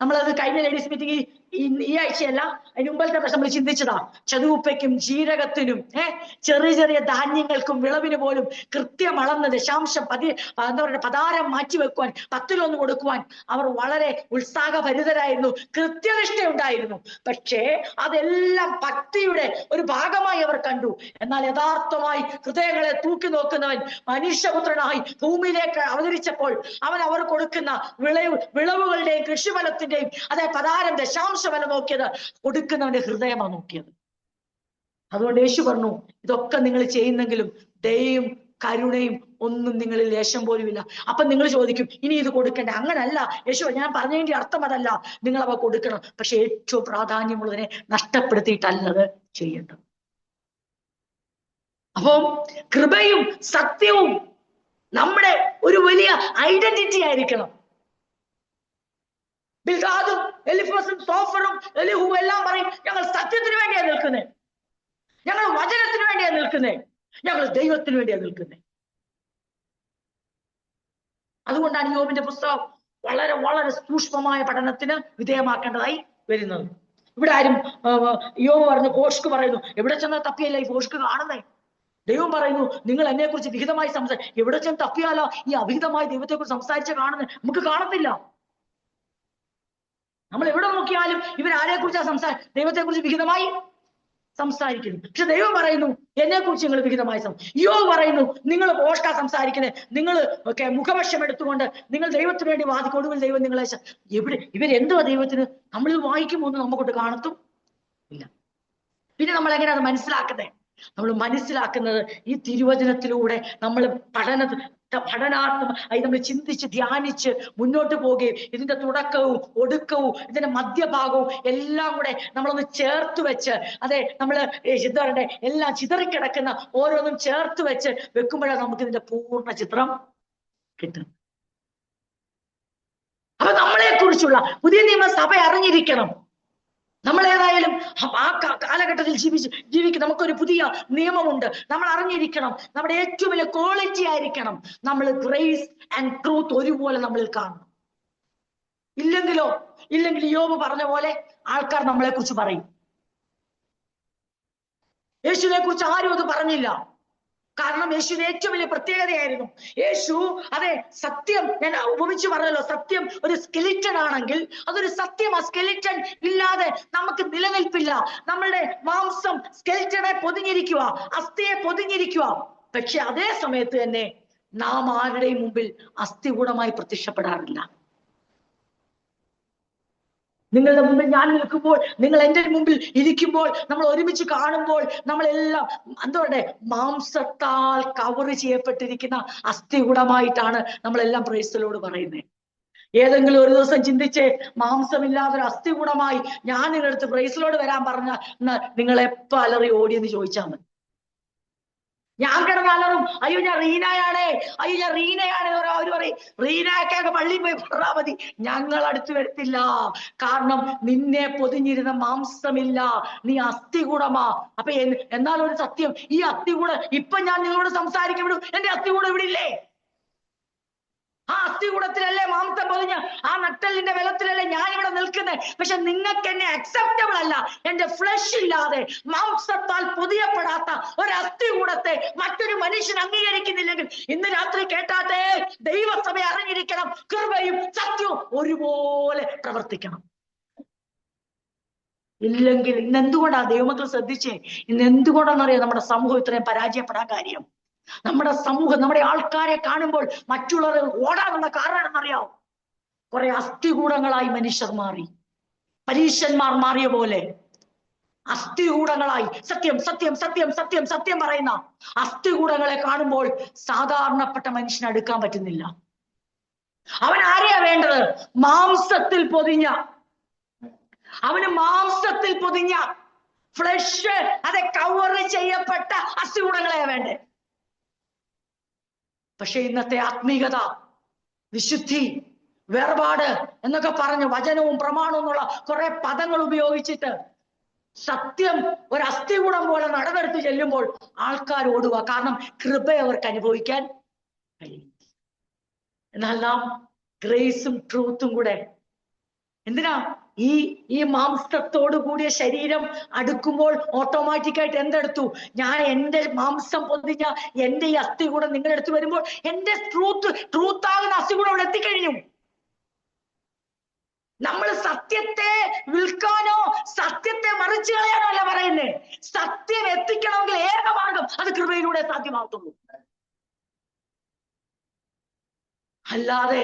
നമ്മളത് കഴിഞ്ഞ ലേഡീസ് മീറ്റിംഗ് ഈ ആഴ്ചയല്ല, അതിന് മുമ്പത്തെ പ്രശ്നം നമ്മൾ ചിന്തിച്ചതാ. ചതുവുപ്പയ്ക്കും ജീരകത്തിനും ചെറിയ ചെറിയ ധാന്യങ്ങൾക്കും വിളവിന് പോലും കൃത്യം അളന്ന് ദശാംശം എന്താ പറയുക, പതാരം മാറ്റിവെക്കുവാൻ, 10-1 കൊടുക്കുവാൻ അവർ വളരെ ഉത്സാഹഭരിതരായിരുന്നു, കൃത്യനിഷ്ഠ ഉണ്ടായിരുന്നു. പക്ഷേ അതെല്ലാം ഭക്തിയുടെ ഒരു ഭാഗമായി അവർ കണ്ടു. എന്നാൽ യഥാർത്ഥമായി ഹൃദയങ്ങളെ തൂക്കി നോക്കുന്നവൻ മനുഷ്യപുത്രനായി ഭൂമിയിലേക്ക് അവതരിച്ചപ്പോൾ അവൻ അവർ കൊടുക്കുന്ന വിളവുകളുടെയും കൃഷിഫലത്തിന്റെയും അതെ പതാരം ദശാംശ വില നോക്കിയത് കൊടുക്കുന്നവന്റെ ഹൃദയമാണ് നോക്കിയത്. അതുകൊണ്ട് യേശു പറഞ്ഞു, ഇതൊക്കെ നിങ്ങൾ ചെയ്യുന്നെങ്കിലും ദയയും കരുണയും ഒന്നും നിങ്ങളിൽ ലേശം പോലും ഇല്ല. അപ്പൊ നിങ്ങൾ ചോദിക്കും, ഇനി ഇത് കൊടുക്കണ്ടേ? അങ്ങനല്ല യേശു, ഞാൻ പറഞ്ഞതിന്റെ അർത്ഥം അതല്ല. നിങ്ങൾ അവ കൊടുക്കണം, പക്ഷെ ഏറ്റവും പ്രാധാന്യമുള്ളതിനെ നഷ്ടപ്പെടുത്തിയിട്ടല്ലത് ചെയ്യേണ്ടത്. അപ്പം കൃപയും സത്യവും നമ്മുടെ ഒരു വലിയ ഐഡന്റിറ്റി ആയിരിക്കണം. ബിൽഗാദും എലിഫസും സോഫറും എലിഹും എല്ലാം പറയും, ഞങ്ങൾ സത്യത്തിന് വേണ്ടിയാണ് നിൽക്കുന്നത്, ഞങ്ങൾ വചനത്തിന് വേണ്ടിയാണ് നിൽക്കുന്നത്, ഞങ്ങൾ ദൈവത്തിന് വേണ്ടിയാണ് നിൽക്കുന്നത്. അതുകൊണ്ടാണ് യോബിന്റെ പുസ്തകം വളരെ വളരെ സൂക്ഷ്മമായ പഠനത്തിന് വിധേയമാക്കേണ്ടതായി വരുന്നത്. ഇവിടെ ആരും യോബ് പറഞ്ഞു, ഭോഷ്ക് പറയുന്നു, എവിടെ ചെന്നാൽ തപ്പിയല്ല ഈ ഭോഷ്ക് കാണുന്നേ. ദൈവം പറയുന്നു, നിങ്ങൾ എന്നെ കുറിച്ച് വിഹിതമായി എവിടെ ചെന്ന് തപ്പിയാലോ ഈ അവിഹിതമായി ദൈവത്തെ കുറിച്ച് സംസാരിച്ച കാണുന്നത്? നമുക്ക് കാണത്തില്ല. നമ്മൾ എവിടെ നോക്കിയാലും ഇവരാരെ കുറിച്ചാ ദൈവത്തെ കുറിച്ച് വിഹിതമായി സംസാരിക്കുന്നു. പക്ഷെ ദൈവം പറയുന്നു, എന്നെ കുറിച്ച് നിങ്ങൾ വിഹിതമായി യോബ് പറയുന്നു, നിങ്ങൾ ഭോഷ്കാ സംസാരിക്കുന്നത്, നിങ്ങൾ ഒക്കെ മുഖപക്ഷം എടുത്തുകൊണ്ട് നിങ്ങൾ ദൈവത്തിന് വേണ്ടി വാദിക്കൊടുവിൽ ദൈവം നിങ്ങളെ ഇവരെന്തുവാ ദൈവത്തിന്? നമ്മളിത് വായിക്കുമ്പോൾ ഒന്നും നമുക്കൊട്ട് കാണത്തും ഇല്ല. പിന്നെ നമ്മൾ എങ്ങനെയാണ് അത് മനസ്സിലാക്കുന്നത്? നമ്മൾ മനസ്സിലാക്കുന്നത് ഈ തിരുവചനത്തിലൂടെ നമ്മൾ പഠനാർത്ഥമായി നമ്മൾ ചിന്തിച്ച് ധ്യാനിച്ച് മുന്നോട്ട് പോവുകയും ഇതിന്റെ തുടക്കവും ഒടുക്കവും ഇതിന്റെ മധ്യഭാഗവും എല്ലാം കൂടെ നമ്മളൊന്ന് ചേർത്ത് വെച്ച്, അതെ നമ്മൾ എന്താ പറയണ്ടേ, എല്ലാം ചിതറിക്കിടക്കുന്ന ഓരോന്നും ചേർത്ത് വെച്ച് വെക്കുമ്പോഴാണ് നമുക്ക് ഇതിന്റെ പൂർണ്ണ ചിത്രം കിട്ടും. അപ്പൊ നമ്മളെ കുറിച്ചുള്ള പുതിയ നിയമസഭ അറിഞ്ഞിരിക്കണം, നമ്മൾ ഏതായാലും ആ കാലഘട്ടത്തിൽ ജീവിക്കും. നമുക്കൊരു പുതിയ നിയമമുണ്ട്. നമ്മൾ അറിഞ്ഞിരിക്കണം. നമ്മുടെ ഏറ്റവും വലിയ ക്വാളിറ്റി ആയിരിക്കണം നമ്മൾ ഗ്രേസ് ആൻഡ് ട്രൂത്ത് ഒരുപോലെ നമ്മളിൽ കാണണം. ഇല്ലെങ്കിൽ യോബ് പറഞ്ഞ പോലെ ആൾക്കാർ നമ്മളെ കുറിച്ച് പറയും. യേശുവിനെ കുറിച്ച് ആരും അത് പറഞ്ഞില്ല. കാരണം യേശുവിന് ഏറ്റവും വലിയ പ്രത്യേകതയായിരുന്നു. യേശു അതെ സത്യം, ഞാൻ ഉപമിച്ച് പറഞ്ഞല്ലോ, സത്യം ഒരു സ്കെലിറ്റൻ ആണെങ്കിൽ അതൊരു സത്യം. ആ സ്കെലിറ്റൻ ഇല്ലാതെ നമുക്ക് നിലനിൽപ്പില്ല. നമ്മളുടെ മാംസം സ്കെലിറ്റനെ പൊതിഞ്ഞിരിക്കുക, അസ്ഥിയെ പൊതിഞ്ഞിരിക്കുക. പക്ഷെ അതേ സമയത്ത് തന്നെ നാം ആരുടെയും മുമ്പിൽ അസ്ഥികൂടമായി പ്രത്യക്ഷപ്പെടാറില്ല. നിങ്ങളുടെ മുമ്പിൽ ഞാൻ നിൽക്കുമ്പോൾ, നിങ്ങൾ എൻ്റെ മുമ്പിൽ ഇരിക്കുമ്പോൾ, നമ്മൾ ഒരുമിച്ച് കാണുമ്പോൾ നമ്മളെല്ലാം എന്തോടെ മാംസത്താൽ കവർ ചെയ്യപ്പെട്ടിരിക്കുന്ന അസ്ഥികൂടമായിട്ടാണ് നമ്മളെല്ലാം പ്രൈസ്തലോട് പറയുന്നത്. ഏതെങ്കിലും ഒരു ദിവസം ചിന്തിച്ച് മാംസമില്ലാതൊരു അസ്ഥികൂടമായി ഞാൻ നിങ്ങളടുത്ത് പ്രൈസ്തലോട് വരാൻ പറഞ്ഞ നിങ്ങൾ എപ്പോ അലറി ഓടിയെന്ന് ചോദിച്ചാൽ മതി. ഞാൻ കിടന്നാലും അയ്യോ ഞാൻ റീനയാണേ, അയ്യോ ഞാൻ റീനയാണ് അവര് പറയും. റീനയൊക്കെ പള്ളിയിൽ പോയി പറഞ്ഞാൽ മതി, ഞങ്ങൾ അടുത്ത് വരത്തില്ല. കാരണം നിന്നെ പൊതിഞ്ഞിരുന്ന മാംസമില്ല, നീ അസ്ഥികൂടമാ. അപ്പൊ എന്നാൽ ഒരു സത്യം, ഈ അസ്ഥികൂടം ഇപ്പൊ ഞാൻ നിങ്ങളോട് സംസാരിക്കപ്പെടും, എന്റെ അസ്ഥികൂടം ഇവിടെ ഇല്ലേ? ആ അസ്ഥികൂടത്തിലല്ലേ മാംസം പൊതിഞ്ഞ്, ആ നട്ടലിന്റെ ബലത്തിലല്ലേ ഞാൻ ഇവിടെ നിൽക്കുന്നത്. പക്ഷെ നിങ്ങൾക്ക് എന്നെ അക്സെപ്റ്റബിൾ അല്ല. എന്റെ ഫ്ലഷ് ഇല്ലാതെ മാംസത്താൽ പൊതിയപ്പെടാത്ത ഒരു അസ്ഥികൂടത്തെ മറ്റൊരു മനുഷ്യൻ അംഗീകരിക്കുന്നില്ലെങ്കിൽ ഇന്ന് രാത്രി കേട്ടാട്ടെ, ദൈവസഭ അറിഞ്ഞിരിക്കണം, കൃപയും സത്യവും ഒരുപോലെ പ്രവർത്തിക്കണം. ഇല്ലെങ്കിൽ ഇന്ന് എന്തുകൊണ്ടാ ദൈവമക്കൾ ശ്രദ്ധിച്ചേ, ഇന്ന് എന്തുകൊണ്ടാണെന്നറിയാം നമ്മുടെ സമൂഹം ഇത്രയും പരാജയപ്പെടാൻ കാര്യം? നമ്മുടെ സമൂഹം, നമ്മുടെ ആൾക്കാരെ കാണുമ്പോൾ മറ്റുള്ളവർ ഓടാനുള്ള കാരണം എന്നറിയാവും. കുറെ അസ്ഥികൂടങ്ങളായി മനുഷ്യർ മാറി. പരീശന്മാർ മാറിയ പോലെ അസ്ഥികൂടങ്ങളായി സത്യം സത്യം സത്യം സത്യം സത്യം പറയുന്ന അസ്ഥികൂടങ്ങളെ കാണുമ്പോൾ സാധാരണപ്പെട്ട മനുഷ്യനെ അടുക്കാൻ പറ്റുന്നില്ല. അവൻ ആരെയാ വേണ്ടത്? മാംസത്തിൽ പൊതിഞ്ഞ, അവന് മാംസത്തിൽ പൊതിഞ്ഞ ഫ്ലഷ്, അതെ കവർ ചെയ്യപ്പെട്ട അസ്ഥികൂടങ്ങളെയാ വേണ്ടേ. പക്ഷെ ഇന്നത്തെ ആത്മീകത, വിശുദ്ധി, വേർപാട് എന്നൊക്കെ പറഞ്ഞ് വചനവും പ്രമാണവും എന്നുള്ള കുറെ പദങ്ങൾ ഉപയോഗിച്ചിട്ട് സത്യം ഒരു അസ്ഥികൂടം പോലെ നടന്നെടുത്ത് ചെല്ലുമ്പോൾ ആൾക്കാർ ഓടുക. കാരണം കൃപ അവർക്ക് അനുഭവിക്കാൻ കഴിയും. എന്നാൽ നാം ഗ്രേസും ട്രൂത്തും കൂടെ എന്തിനാ ഈ മാംസത്തോടു കൂടിയ ശരീരം അടുക്കുമ്പോൾ ഓട്ടോമാറ്റിക്കായിട്ട് എന്തെടുത്തു? ഞാൻ എൻ്റെ മാംസം പൊതിഞ്ഞ എൻ്റെ ഈ അസ്ഥികൂടം നിങ്ങളുടെ അടുത്ത് വരുമ്പോൾ എൻ്റെ ട്രൂത്താകുന്ന അസ്ഥികൂടം അവിടെ എത്തിക്കഴിഞ്ഞു. നമ്മൾ സത്യത്തെ വിൽക്കാനോ സത്യത്തെ മറിച്ചു കളയാനോ അല്ല പറയുന്നേ. സത്യം എത്തിക്കണമെങ്കിൽ ഏക മാർഗം അത് കൃപയിലൂടെ സാധ്യമാകത്തുള്ളൂ. അല്ലാതെ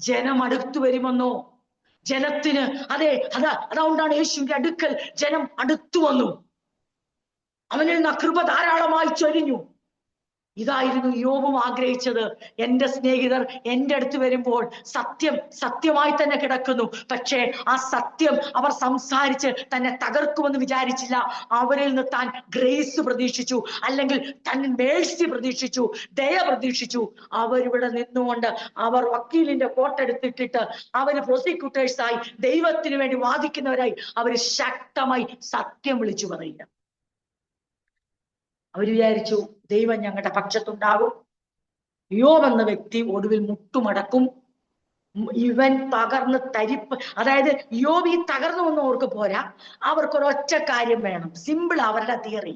ജനം അടുത്തു വരുമെന്നോ, ജനത്തിന് അതുകൊണ്ടാണ് യേശുവിന്റെ അടുക്കൽ ജനം അടുത്തു വന്നു. അവനിൽ നിന്ന് കൃപ ധാരാളമായി ചൊരിഞ്ഞു. ഇതായിരുന്നു യോബും ആഗ്രഹിച്ചത്. എൻ്റെ സ്നേഹിതർ എൻ്റെ അടുത്ത് വരുമ്പോൾ സത്യം സത്യമായി തന്നെ കിടക്കുന്നു. പക്ഷേ ആ സത്യം അവർ സംസാരിച്ച് തന്നെ തകർക്കുമെന്ന് വിചാരിച്ചില്ല. അവരിൽ നിന്ന് താൻ ഗ്രേസ് പ്രതീക്ഷിച്ചു, അല്ലെങ്കിൽ തന്നെ മേഴ്സി പ്രതീക്ഷിച്ചു, ദയ പ്രതീക്ഷിച്ചു. അവരിവിടെ നിന്നുകൊണ്ട് അവർ വക്കീലിന്റെ കോട്ടെടുത്തിട്ടിട്ട് അവര് പ്രോസിക്യൂട്ടേഴ്സായി ദൈവത്തിന് വേണ്ടി വാദിക്കുന്നവരായി അവര് ശക്തമായി സത്യം വിളിച്ചു പറയുക. അവർ വിചാരിച്ചു ദൈവം ഞങ്ങളുടെ പക്ഷത്തുണ്ടാകും. യോബ് എന്ന വ്യക്തി ഒടുവിൽ മുട്ടുമടക്കും. ഇവൻ തകർന്ന് തരിപ്പ്, അതായത് യോബ് ഈ തകർന്നു വന്ന് അവർക്ക് പോരാ, അവർക്കൊരൊറ്റ കാര്യം വേണം. സിമ്പിൾ അവരുടെ തിയറി.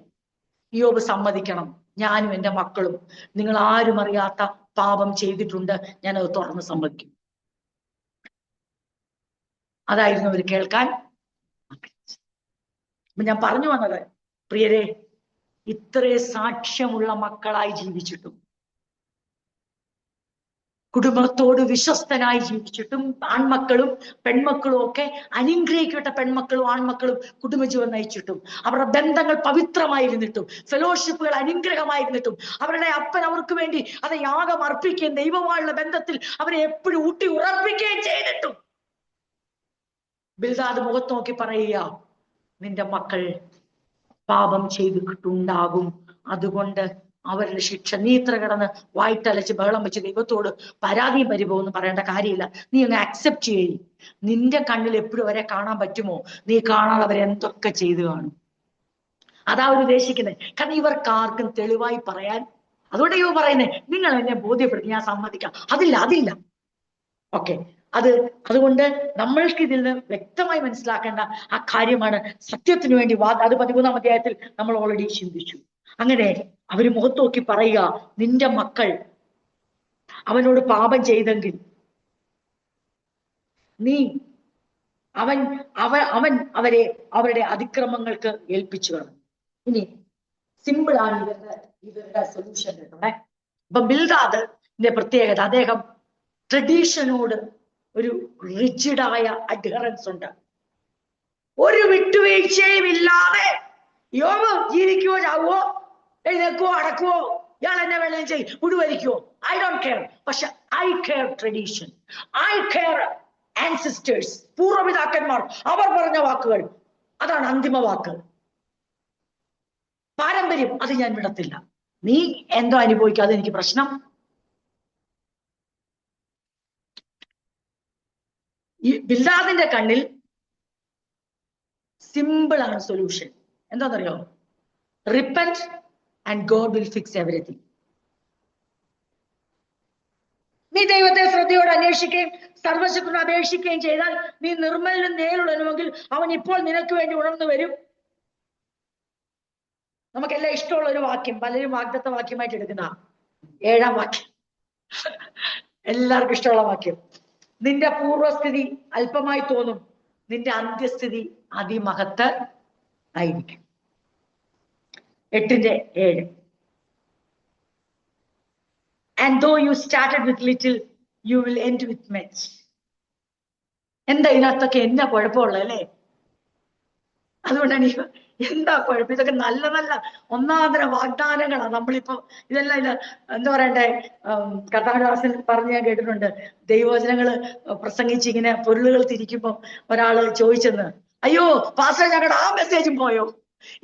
യോബ് സമ്മതിക്കണം, ഞാനും എൻ്റെ മക്കളും നിങ്ങൾ ആരും അറിയാത്ത പാപം ചെയ്തിട്ടുണ്ട്, ഞാനത് തുറന്ന് സമ്മതിക്കും. അതായിരുന്നു അവർ കേൾക്കാൻ. ഞാൻ പറഞ്ഞു വന്നത്, പ്രിയരെ, ഇത്രേ സാക്ഷ്യമുള്ള മക്കളായി ജീവിച്ചിട്ടും, കുടുംബത്തോട് വിശ്വസ്തനായി ജീവിച്ചിട്ടും, ആൺമക്കളും പെൺമക്കളും ഒക്കെ അനുഗ്രഹിക്കപ്പെട്ട പെൺമക്കളും ആൺമക്കളും കുടുംബജീവൻ നയിച്ചിട്ടും, അവരുടെ ബന്ധങ്ങൾ പവിത്രമായിരുന്നിട്ടും, ഫെലോഷിപ്പുകൾ അനുഗ്രഹമായിരുന്നിട്ടും, അവരുടെ അപ്പൻ അവർക്ക് വേണ്ടി അത് യാഗം അർപ്പിക്കുകയും ദൈവമായുള്ള ബന്ധത്തിൽ അവരെ എപ്പോഴും ഊട്ടി ഉറപ്പിക്കുകയും ചെയ്തിട്ടും ബിൽദാദ് മുഖത്ത് നോക്കി പറയുക, നിന്റെ മക്കൾ പാപം ചെയ്തിട്ടുണ്ടാകും, അതുകൊണ്ട് അവരുടെ ശിക്ഷ. നീ ഇത്ര കിടന്ന് വായിട്ടലച്ച് ബഹളം വെച്ച് ദൈവത്തോട് പരാതിയും പരിഭവം പറയേണ്ട കാര്യമില്ല. നീ അങ്ങ് അക്സെപ്റ്റ് ചെയ്യും. നിന്റെ കണ്ണിൽ എപ്പോഴും അവരെ കാണാൻ പറ്റുമോ? നീ കാണാതെ അവരെന്തൊക്കെ ചെയ്തു കാണും. അതാ അവർ ഉദ്ദേശിക്കുന്നത്. കാരണം ഇവർക്കാർക്കും തെളിവായി പറയാൻ, അതുകൊണ്ട് ഇവ പറയുന്നേ നിങ്ങൾ എന്നെ ബോധ്യപ്പെടുത്തി ഞാൻ സമ്മതിക്കാം. അതില്ല. ഓക്കെ, അതുകൊണ്ട് നമ്മൾക്ക് ഇതിൽ നിന്ന് വ്യക്തമായി മനസ്സിലാക്കേണ്ട ആ കാര്യമാണ് സത്യത്തിനു വേണ്ടി അത് 13-ാം അധ്യായത്തിൽ നമ്മൾ ഓൾറെഡി ചിന്തിച്ചു. അങ്ങനെ അവര് മുഖത്ത് നോക്കി പറയുക, നിന്റെ മക്കൾ അവനോട് പാപം ചെയ്തെങ്കിൽ നീ അവൻ അവരുടെ അതിക്രമങ്ങൾക്ക് ഏൽപ്പിച്ചു കാണും. ഇനി സിമ്പിൾ ആണ് ഇവരുടെ സൊല്യൂഷൻ കേട്ടോടെ. അപ്പൊ ബിൽദാദിന്റെ പ്രത്യേകത, അദ്ദേഹം ട്രഡീഷനോട് ഒരു റിജിഡായ അഡ്ഹറൻസ് ഉണ്ട്. ഒരു വിട്ടുവീഴ്ചയും ഇല്ലാതെ യോബ് ജീവിക്കുവോ ചാവുവോ, എഴുന്നേക്കുവോ അടക്കുവോ, ഇയാൾ എന്നെ വേണമെങ്കിൽ ചെയ്യും, മുഴുവരിക്കുവോ, ഐ ഡോണ്ട് കെയർ. പക്ഷെ I care tradition, I care ancestors, പൂർവ്വപിതാക്കന്മാർ അവർ പറഞ്ഞ വാക്കുകൾ, അതാണ് അന്തിമ വാക്ക്. പാരമ്പര്യം അത് ഞാൻ വിടത്തില്ല. നീ എന്തോ അനുഭവിക്കാതെ എനിക്ക് പ്രശ്നം. ഈ ബിൽദാദിന്റെ കണ്ണിൽ സിമ്പിൾ ആണ് സൊല്യൂഷൻ. എന്താണെന്നറിയോ? Repent and God will fix everything. നീ ദൈവത്തെ ശ്രദ്ധയോടെ അന്വേഷിക്കുകയും സർവശക്തനെ അപേക്ഷിക്കുകയും ചെയ്താൽ നീ നിർമ്മലിനും നേരിടണമെങ്കിൽ അവൻ ഇപ്പോൾ നിനക്ക് വേണ്ടി ഉണർന്നു വരും. നമുക്കെല്ലാം ഇഷ്ടമുള്ള ഒരു വാക്യം, പലരും വാഗ്ദത്ത വാക്യമായിട്ട് എടുക്കുന്ന 7-ാം വാക്യം, എല്ലാവർക്കും ഇഷ്ടമുള്ള വാക്യം. നിന്റെ പൂർവസ്ഥിതി അല്പമായി തോന്നും, നിന്റെ അന്ത്യസ്ഥിതി അതിമഹത്ത് ആയിരിക്കും. 8:7. And though you started with little, you will end with much. എന്താ ഇതിനകത്തൊക്കെ എന്നാ കുഴപ്പമുള്ളത് അല്ലേ? അതുകൊണ്ടാണ് എന്താ കുഴപ്പം? ഇതൊക്കെ നല്ല നല്ല ഒന്നാന്തര വാഗ്ദാനങ്ങളാണ്. നമ്മളിപ്പോ ഇതെല്ലാം എന്താ പറയണ്ടേ, കർത്താദാസൻ പറഞ്ഞ് ഞാൻ കേട്ടിട്ടുണ്ട്, ദൈവവചനങ്ങള് പ്രസംഗിച്ച് ഇങ്ങനെ പൊരുളുകൾ തിരിക്കുമ്പോ ഒരാള് ചോദിച്ചെന്ന്, അയ്യോ പാസ്റ്റർ ഞങ്ങളുടെ ആ മെസ്സേജും പോയോ,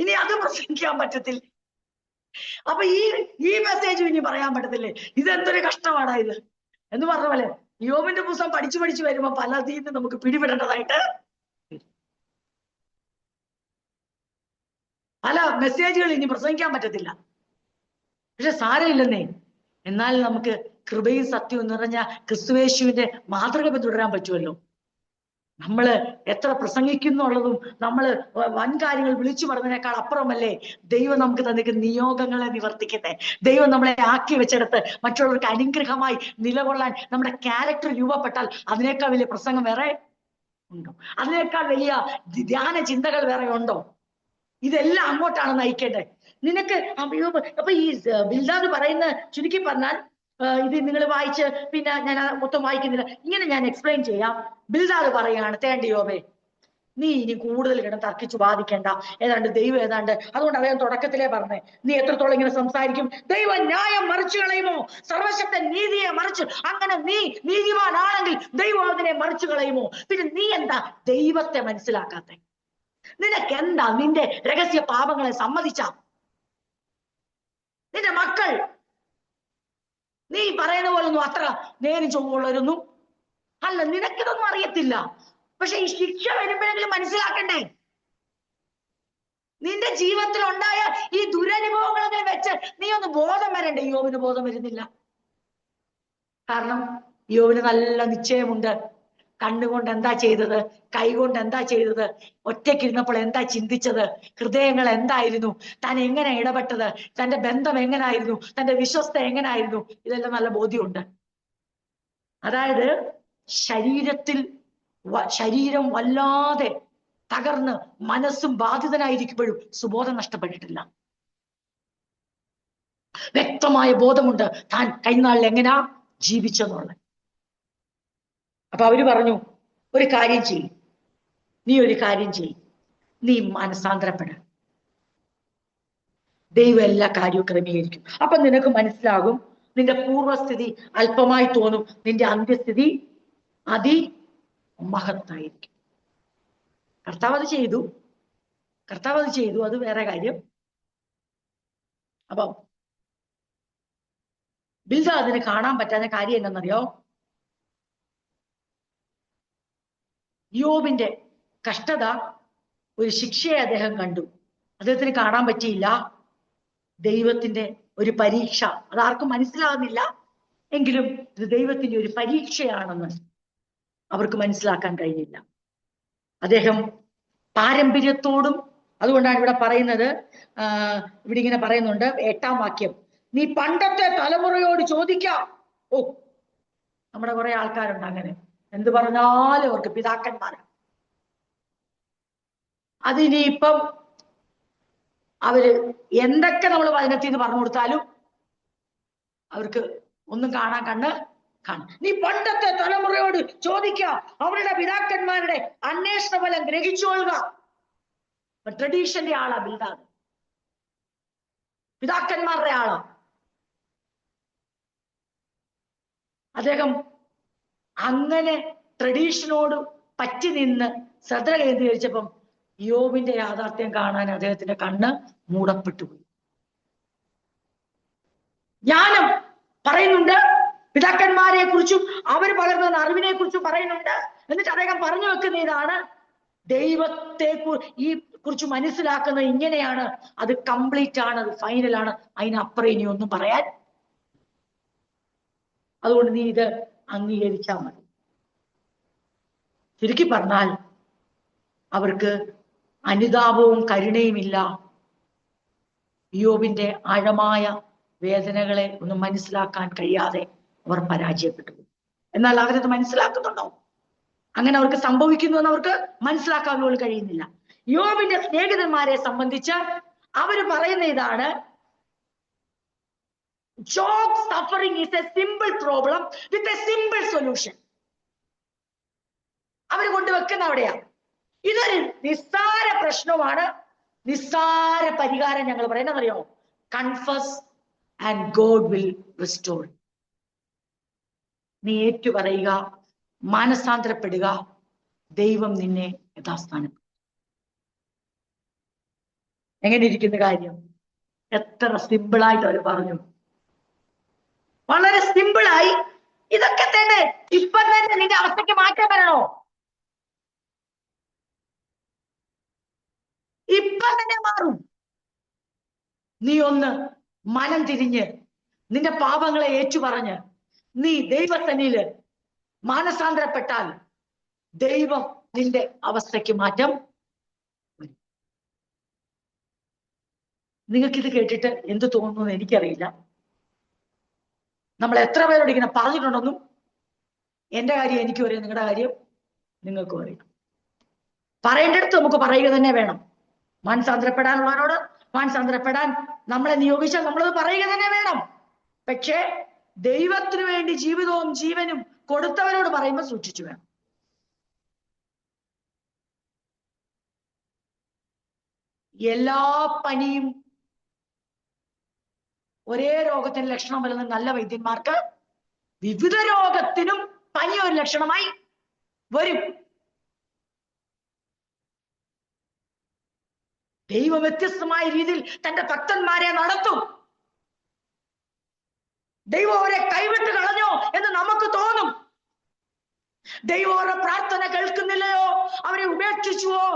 ഇനി അത് പ്രസംഗിക്കാൻ പറ്റത്തില്ല, അപ്പൊ ഈ മെസ്സേജും ഇനി പറയാൻ പറ്റത്തില്ലേ, ഇതെന്തൊരു കഷ്ടമാണോ ഇത് എന്ന് പറഞ്ഞ പോലെ യോബിന്റെ പുസ്തകം പഠിച്ചു വരുമ്പോ പലതീന്ന് നമുക്ക് പിടിപെടേണ്ടതായിട്ട് പല മെസ്സേജുകൾ ഇനി പ്രസംഗിക്കാൻ പറ്റത്തില്ല. പക്ഷെ സാരമില്ലെന്നേ, എന്നാൽ നമുക്ക് കൃപയും സത്യവും നിറഞ്ഞ ക്രിസ്തുവേശുവിന്റെ മാതൃക പിന്തുടരാൻ പറ്റുമല്ലോ. നമ്മള് എത്ര പ്രസംഗിക്കുന്നുള്ളതും നമ്മള് വൻ കാര്യങ്ങൾ വിളിച്ചു പറഞ്ഞതിനേക്കാൾ അപ്പുറമല്ലേ ദൈവം നമുക്ക് തന്നിരിക്കുന്ന നിയോഗങ്ങളെ നിവർത്തിക്കട്ടെ. ദൈവം നമ്മളെ ആക്കി വെച്ചെടുത്ത് മറ്റുള്ളവർക്ക് അനുഗ്രഹമായി നിലകൊള്ളാൻ നമ്മുടെ ക്യാരക്ടർ രൂപപ്പെട്ടാൽ അതിനേക്കാൾ വലിയ പ്രസംഗം വേറെ ഉണ്ടോ? അതിനേക്കാൾ വലിയ ധ്യാന ചിന്തകൾ വേറെ ഉണ്ടോ? ഇതെല്ലാം അങ്ങോട്ടാണ് നയിക്കേണ്ടത്. നിനക്ക് അപ്പൊ ഈ ബിൽദാദ് പറയുന്ന, ചുരുക്കി പറഞ്ഞാൽ, ഇത് നിങ്ങൾ വായിച്ച് പിന്നെ ഞാൻ മൊത്തം വായിക്കുന്നില്ല, ഇങ്ങനെ ഞാൻ എക്സ്പ്ലെയിൻ ചെയ്യാം. ബിൽദാദ് പറയാണ്, തേണ്ട യോബേ, നീ ഇനി കൂടുതൽ കിടന്ന് തർക്കിച്ചു ബാധിക്കേണ്ട, ഏതാണ്ട് ദൈവം ഏതാണ്ട്, അതുകൊണ്ട് അദ്ദേഹം തുടക്കത്തിലേ പറഞ്ഞേ, നീ എത്രത്തോളം ഇങ്ങനെ സംസാരിക്കും, ദൈവം ന്യായം മറിച്ചു കളയുമോ, സർവശക്തൻ നീതിയെ മറിച്ച്, അങ്ങനെ നീ നീതിമാനാണെങ്കിൽ ദൈവം അതിനെ മറിച്ചു കളയുമോ? പിന്നെ നീ എന്താ ദൈവത്തെ മനസ്സിലാക്കാത്ത? നിനക്ക് എന്താ നിന്റെ രഹസ്യ പാപങ്ങളെ സമ്മതിച്ച നിന്റെ മക്കൾ നീ പറയുന്ന പോലൊന്നും അത്ര നേരും ചൊവ്വുള്ളവരൊന്നും അല്ല. നിനക്കിതൊന്നും അറിയത്തില്ല. പക്ഷെ ഈ ശിക്ഷ വരുമ്പോഴെങ്കിലും മനസ്സിലാക്കണ്ടേ? നിന്റെ ജീവിതത്തിൽ ഉണ്ടായ ഈ ദുരനുഭവങ്ങളെ വെച്ച് നീ ഒന്ന് ബോധം വരണ്ടേ? യോബിന് ബോധം വരുന്നില്ല. കാരണം യോബിന് നല്ല നിശ്ചയമുണ്ട്. കണ്ണുകൊണ്ട് എന്താ ചെയ്തത്, കൈകൊണ്ട് എന്താ ചെയ്തത്, ഒറ്റയ്ക്കിരുന്നപ്പോൾ എന്താ ചിന്തിച്ചത്, ഹൃദയങ്ങൾ എന്തായിരുന്നു, താൻ എങ്ങനെ ഇടപെട്ടത്, തന്റെ ബന്ധം എങ്ങനായിരുന്നു, തന്റെ വിശ്വസ്ത എങ്ങനായിരുന്നു, ഇതെല്ലാം നല്ല ബോധ്യമുണ്ട്. അതായത് ശരീരം വല്ലാതെ തകർന്ന് മനസ്സും ബാധിതനായിരിക്കുമ്പോഴും സുബോധം നഷ്ടപ്പെട്ടിട്ടില്ല. വ്യക്തമായ ബോധമുണ്ട് താൻ കഴിഞ്ഞാളിൽ എങ്ങനാ ജീവിച്ചെന്നുള്ളത്. അപ്പൊ അവര് പറഞ്ഞു, ഒരു കാര്യം ചെയ്യും, നീ മനസാന്തരപ്പെട, ദൈവം എല്ലാ കാര്യവും ക്രമീകരിക്കും. അപ്പൊ നിനക്ക് മനസ്സിലാകും, നിന്റെ പൂർവസ്ഥിതി അല്പമായി തോന്നും, നിന്റെ അന്ത്യസ്ഥിതി അതിമഹത്തായിരിക്കും. കർത്താവ് അത് ചെയ്തു, അത് വേറെ കാര്യം. അപ്പം ബിൽദാദിന് കാണാൻ പറ്റാത്ത കാര്യം എന്താണെന്നറിയോ? യോബിന്റെ കഷ്ടത ഒരു ശിക്ഷയെ അദ്ദേഹം കണ്ടു. അദ്ദേഹത്തിന് കാണാൻ പറ്റിയില്ല ദൈവത്തിന്റെ ഒരു പരീക്ഷ. അതാർക്കും മനസ്സിലാകുന്നില്ല, എങ്കിലും ഇത് ദൈവത്തിന്റെ ഒരു പരീക്ഷയാണെന്ന് അവർക്ക് മനസ്സിലാക്കാൻ കഴിഞ്ഞില്ല. അദ്ദേഹം പാരമ്പര്യത്തോടും, അതുകൊണ്ടാണ് ഇവിടെ പറയുന്നത്, ഇവിടെ ഇങ്ങനെ പറയുന്നുണ്ട് 8-ാം വാക്യം, നീ പണ്ടത്തെ തലമുറയോട് ചോദിക്കാം. ഓ, നമ്മുടെ കുറെ ആൾക്കാരുണ്ട് അങ്ങനെ, എന്ത് പറഞ്ഞാലും അവർക്ക് പിതാക്കന്മാരാണ്. അതിനിപ്പം അവര് എന്തൊക്കെ നമ്മൾ വചനത്തിൽ നിന്ന് പറഞ്ഞു കൊടുത്താലും അവർക്ക് ഒന്നും കാണാൻ കാണും. നീ പണ്ടത്തെ തലമുറയോട് ചോദിക്കുക, അവരുടെ പിതാക്കന്മാരുടെ അന്വേഷണ ഫലം ഗ്രഹിച്ചോളുക. ട്രഡീഷന്റെ ആളാ ബിൽദാദ്, പിതാക്കന്മാരുടെ ആളാ. അദ്ദേഹം അങ്ങനെ ട്രഡീഷനോട് പറ്റി നിന്ന് ശ്രദ്ധ കേന്ദ്രീകരിച്ചപ്പം യോബിന്റെ യാഥാർത്ഥ്യം കാണാൻ അദ്ദേഹത്തിന്റെ കണ്ണ് മൂടപ്പെട്ടുപോയി. ജ്ഞാനം പറയുന്നുണ്ട്, പിതാക്കന്മാരെ കുറിച്ചും അവർ പകർന്ന അറിവിനെ കുറിച്ചും പറയുന്നുണ്ട്. എന്നിട്ട് അദ്ദേഹം പറഞ്ഞു വെക്കുന്ന ഇതാണ്, ദൈവത്തെ ഈ കുറിച്ച് മനസ്സിലാക്കുന്നത് ഇങ്ങനെയാണ്, അത് കംപ്ലീറ്റ് ആണ്, അത് ഫൈനലാണ്, അതിനപ്പുറം ഇനി ഒന്നും പറയാൻ. അതുകൊണ്ട് നീ ഇത് അംഗീകരിച്ചാൽ മതി. ചുരുക്കി പറഞ്ഞാൽ അവർക്ക് അനുതാപവും കരുണയും ഇല്ല. യോബിന്റെ ആഴമായ വേദനകളെ ഒന്നും മനസ്സിലാക്കാൻ കഴിയാതെ അവർ പരാജയപ്പെട്ടു. എന്നാൽ അവരത് മനസ്സിലാക്കുന്നുണ്ടോ? അങ്ങനെ അവർക്ക് സംഭവിക്കുന്നു എന്ന് അവർക്ക് മനസ്സിലാക്കാൻ പോലും കഴിയുന്നില്ല. യോബിന്റെ സ്നേഹിതന്മാരെ സംബന്ധിച്ച് അവർ പറയുന്ന ഇതാണ്, Job's suffering is a simple problem with a simple solution. അവർ കൊണ്ടുവെക്കുന്ന അവിടെയാ, ഇതൊരു നിസ്സാര പ്രശ്നമാണ്, നിസ്സാര പരിഹാരം ഞങ്ങൾ പറയുന്നതറിയോ? Confess and God will restore. നീ ഏറ്റു പറയുക, മാനസാന്തരപ്പെടുക, ദൈവം നിന്നെ യഥാസ്ഥാനം. എങ്ങനെ ഇരിക്കുന്ന കാര്യം? എത്ര സിമ്പിളായിട്ട് അവർ പറഞ്ഞു, വളരെ സിമ്പിളായി. ഇതൊക്കെ തന്നെ ഇപ്പം തന്നെ നിന്റെ അവസ്ഥയ്ക്ക് മാറ്റം വരണോ? ഇപ്പം തന്നെ മാറും. നീ ഒന്ന് മനം തിരിഞ്ഞ് നിന്റെ പാപങ്ങളെ ഏറ്റുപറഞ്ഞ് നീ ദൈവസന്നിധിയില് മാനസാന്തരപ്പെട്ടാൽ ദൈവം നിന്റെ അവസ്ഥയ്ക്ക് മാറ്റം വരും. നിങ്ങൾക്കിത് കേട്ടിട്ട് എന്ത് തോന്നുന്നു എനിക്കറിയില്ല. നമ്മൾ എത്ര പേരോട് ഇങ്ങനെ പറഞ്ഞിട്ടുണ്ടെന്നും, എന്റെ കാര്യം എനിക്കും അറിയാം, നിങ്ങളുടെ കാര്യം നിങ്ങൾക്കും അറിയാം. പറയേണ്ടടുത്ത് നമുക്ക് പറയുക തന്നെ വേണം. മാനസാന്തരപ്പെടാനുള്ളവരോട് മാനസാന്തരപ്പെടാൻ നമ്മളെ നിയോഗിച്ചാൽ നമ്മളത് പറയുക തന്നെ വേണം. പക്ഷേ ദൈവത്തിനു വേണ്ടി ജീവിതവും ജീവനും കൊടുത്തവരോട് പറയുമ്പോൾ സൂക്ഷിച്ചു വേണം. എല്ലാ പനിയും ഒരേ രോഗത്തിന് ലക്ഷണം വരുന്ന നല്ല വൈദ്യന്മാർക്ക് വിവിധ രോഗത്തിനും പനി ഒരു ലക്ഷണമായി വരും. ദൈവം വ്യത്യസ്തമായ രീതിയിൽ തന്റെ ഭക്തന്മാരെ നടത്തും. ദൈവം അവരെ കൈവിട്ട് കളഞ്ഞോ എന്ന് നമുക്ക് തോന്നും. ദൈവം അവരുടെ പ്രാർത്ഥന കേൾക്കുന്നില്ലയോ, അവരെ ഉപേക്ഷിച്ചുവോ,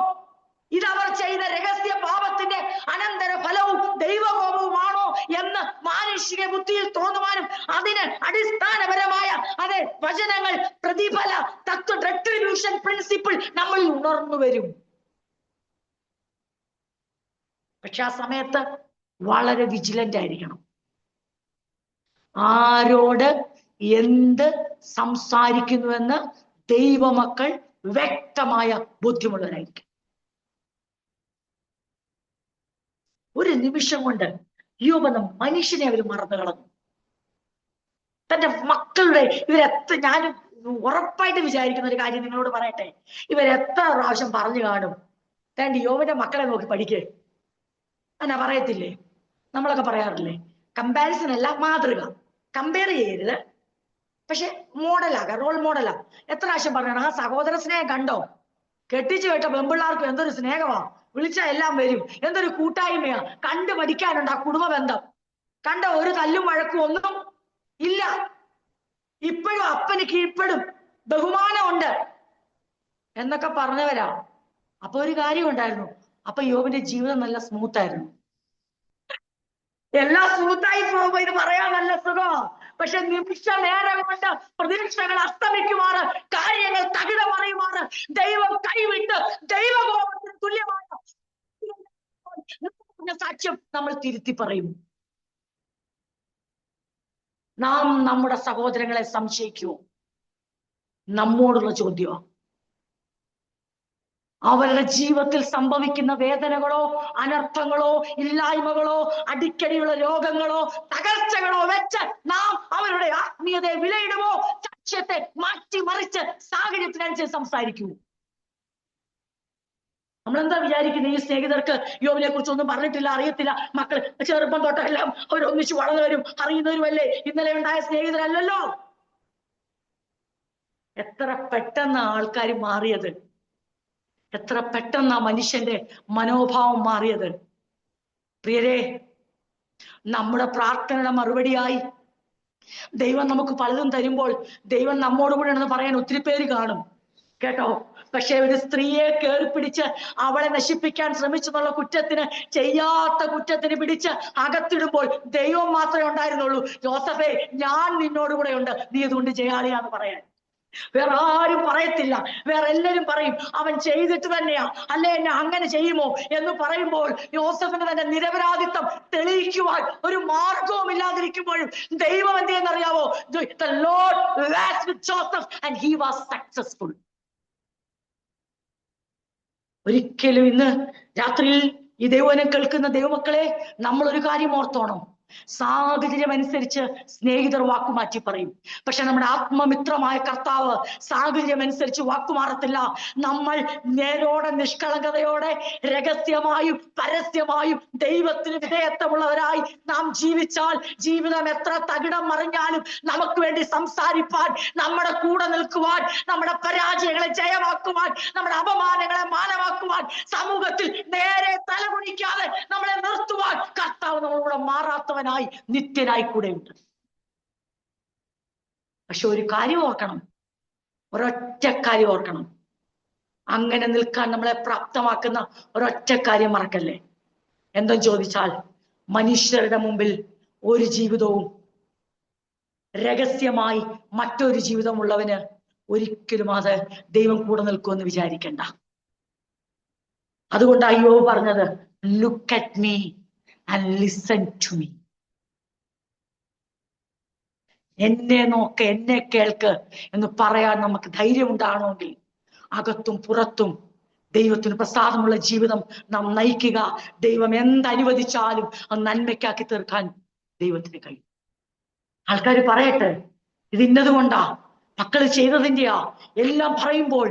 ഇതവർ ചെയ്ത രഹസ്യ പാപത്തിന്റെ അനന്തര ഫലവും ദൈവകോപവുമാണോ എന്ന് മാനുഷിക ബുദ്ധിയിൽ തോന്നുവാനും അതിന് അടിസ്ഥാനപരമായ അതെ വചനങ്ങൾ പ്രതിഫല തത്വ റെട്രിബ്യൂഷൻ പ്രിൻസിപ്പിൾ നമ്മളിൽ ഉണർന്നു വരും. പക്ഷെ ആ സമയത്ത് വളരെ വിജിലന്റ് ആയിരിക്കണം. ആരോട് എന്ത് സംസാരിക്കുന്നുവെന്ന് ദൈവമക്കൾ വ്യക്തമായ ബോധ്യമുള്ളവരായിരിക്കും. ഒരു നിമിഷം കൊണ്ട് യോബ് മനുഷ്യനെ അവർ മറന്നു കളഞ്ഞു. തന്റെ മക്കളുടെ ഇവരെത്ര, ഞാൻ ഉറപ്പായിട്ട് വിചാരിക്കുന്ന ഒരു കാര്യം നിങ്ങളോട് പറയട്ടെ, ഇവരെത്ര പ്രാവശ്യം പറഞ്ഞു കാണും, തന്റെ യോബിന്റെ മക്കളെ നോക്കി പഠിക്കേ എന്നാ പറയത്തില്ലേ? നമ്മളൊക്കെ പറയാറില്ലേ, കമ്പാരിസൺ അല്ല മാതൃക. കമ്പയർ ചെയ്യരുത്, പക്ഷെ മോഡലാകാം, റോൾ മോഡലാ. എത്ര പ്രാവശ്യം പറയണം, ആ സഹോദര സ്നേഹം കണ്ടോ? കെട്ടിച്ചു കേട്ട പെമ്പിള്ളാർക്ക് എന്തൊരു സ്നേഹമാ, വിളിച്ചാൽ എല്ലാം വരും, എന്തൊരു കൂട്ടായ്മയാ, കണ്ടു പഠിക്കാനുണ്ട് ആ കുടുംബ ബന്ധം. കണ്ട ഒരു തല്ലും വഴക്കും ഒന്നും ഇല്ല. ഇപ്പോഴും അപ്പന് കീഴ്പ്പെടും, ബഹുമാനമുണ്ട് എന്നൊക്കെ പറഞ്ഞവരാ. അപ്പൊ ഒരു കാര്യം ഉണ്ടായിരുന്നു, അപ്പൊ യോബിന്റെ ജീവിതം നല്ല സ്മൂത്ത് ആയിരുന്നു. എല്ലാം സ്മൂത്തായി പോകുമ്പോ ഇത് പറയാൻ നല്ല സുഖം. പക്ഷെ നിമിഷ നേരം കൊണ്ട് പ്രതീക്ഷകൾ അസ്തമിക്കുമാറ്, കാര്യങ്ങൾ തകിടമറിയുമാറ് ദൈവം കൈവിട്ട് ദൈവകോപത്തിന് തുല്യമായ സാക്ഷ്യം നമ്മൾ തിരുത്തി പറയും. നാം നമ്മുടെ സഹോദരങ്ങളെ സംശയിക്കുമോ? നമ്മോടുള്ള ചോദ്യമോ? അവരുടെ ജീവിതത്തിൽ സംഭവിക്കുന്ന വേദനകളോ അനർത്ഥങ്ങളോ ഇല്ലായ്മകളോ അടിക്കടിയുള്ള രോഗങ്ങളോ തകർച്ചകളോ വെച്ച് നാം അവരുടെ ആത്മീയതയെ വിലയിടുമോ? സാക്ഷ്യത്തെ മാറ്റിമറിച്ച് സാഹചര്യത്തിനനുസരിച്ച് സംസാരിക്കൂ. നമ്മളെന്താ വിചാരിക്കുന്നത്? ഈ സ്നേഹിതർക്ക് യോബിനെ കുറിച്ചൊന്നും പറഞ്ഞിട്ടില്ല, അറിയത്തില്ല, മക്കൾ ചെറുപ്പം തൊട്ടെല്ലാം അവരൊന്നിച്ച് വളർന്നവരും അറിയുന്നവരുമല്ലേ, ഇന്നലെ ഉണ്ടായ സ്നേഹിതരല്ലല്ലോ. എത്ര പെട്ടെന്ന് ആൾക്കാർ മാറിയത്, എത്ര പെട്ടെന്ന് ആ മനുഷ്യന്റെ മനോഭാവം മാറിയത്. പ്രിയരെ, നമ്മുടെ പ്രാർത്ഥനയുടെ മറുപടിയായി ദൈവം നമുക്ക് പലതും തരുമ്പോൾ ദൈവം നമ്മോട് കൂടെ ഉണ്ടെന്ന് പറയാൻ ഒത്തിരി പേര് കാണും കേട്ടോ. പക്ഷെ ഒരു സ്ത്രീയെ കയറി പിടിച്ച് അവളെ നശിപ്പിക്കാൻ ശ്രമിച്ചെന്നുള്ള കുറ്റത്തിന്, ചെയ്യാത്ത കുറ്റത്തിന് പിടിച്ച് അകത്തിടുമ്പോൾ ദൈവം മാത്രമേ ഉണ്ടായിരുന്നുള്ളൂ. ജോസഫേ, ഞാൻ നിന്നോട് കൂടെ ഉണ്ട്, നീ ഇതുകൊണ്ട് ജയാളിയാന്ന് പറയാൻ. വേറെ ആരും പറയത്തില്ല. വേറെ എല്ലാരും പറയും അവൻ ചെയ്തിട്ട് തന്നെയാ, അല്ലെ എന്നെ അങ്ങനെ ചെയ്യുമോ എന്ന് പറയുമ്പോൾ യോസഫിന് തന്റെ നിരപരാധിത്വം തെളിയിക്കുവാൻ ഒരു മാർഗവും ഇല്ലാതിരിക്കുമ്പോഴും ദൈവം എന്ത് ചെയ്യുന്നറിയാവോ? The Lord was with Joseph and he was successful. ഒരിക്കലും ഇന്ന് രാത്രിയിൽ ഈ ദൈവവചനം കേൾക്കുന്ന ദൈവമക്കളെ, നമ്മൾ ഒരു കാര്യം ഓർത്തോണം. സാഹചര്യം അനുസരിച്ച് സ്നേഹിതർ വാക്കുമാറ്റി പറയും. പക്ഷെ നമ്മുടെ ആത്മമിത്രമായ കർത്താവ് സാഹചര്യം അനുസരിച്ച് വാക്കുമാറത്തില്ല. നമ്മൾ നേരോടെ നിഷ്കളങ്കതയോടെ രഹസ്യമായും പരസ്യമായും ദൈവത്തിന് വിധേയത്വമുള്ളവരായി നാം ജീവിച്ചാൽ ജീവിതം എത്ര തകിടം മറിഞ്ഞാലും നമുക്ക് വേണ്ടി സംസാരിപ്പാൻ, നമ്മുടെ കൂടെ നിൽക്കുവാൻ, നമ്മുടെ പരാജയങ്ങളെ ജയമാക്കുവാൻ, നമ്മുടെ അപമാനങ്ങളെ മാനമാക്കുവാൻ, സമൂഹത്തിൽ നേരെ തലകുനിക്കാതെ നമ്മളെ നിർത്തുവാൻ കർത്താവ് നമ്മളോട് മാറാത്തവനായി നിത്യനായി കൂടെ ഉണ്ട്. പക്ഷെ ഒരു കാര്യം ഓർക്കണം, ഒരൊറ്റ കാര്യം ഓർക്കണം. അങ്ങനെ നിൽക്കാൻ നമ്മളെ പ്രാപ്തമാക്കുന്ന ഒരൊറ്റ കാര്യം മറക്കല്ലേ. എന്തെന്ന് ചോദിച്ചാൽ, മനുഷ്യരുടെ മുമ്പിൽ ഒരു ജീവിതവും രഹസ്യമായി മറ്റൊരു ജീവിതമുള്ളവന് ഒരിക്കലും അത് ദൈവം കൂടെ നിൽക്കുമെന്ന് വിചാരിക്കണ്ട. അതുകൊണ്ട് അയ്യോ പറഞ്ഞത്, look at me and listen to me. എന്നെ നോക്ക്, എന്നെ കേൾക്ക് എന്ന് പറയാൻ നമുക്ക് ധൈര്യം ഉണ്ടാകണമെങ്കിൽ അകത്തും പുറത്തും ദൈവത്തിന് പ്രസാദമുള്ള ജീവിതം നാം നയിക്കുക. ദൈവം എന്തനുവദിച്ചാലും അത് നന്മയ്ക്കാക്കി തീർക്കാൻ ദൈവത്തിന് കഴിയും. ആൾക്കാർ പറയട്ടെ, ഇത് ഇന്നതുകൊണ്ടാ, മക്കൾ ചെയ്തതിന്റെയാ എല്ലാം പറയുമ്പോൾ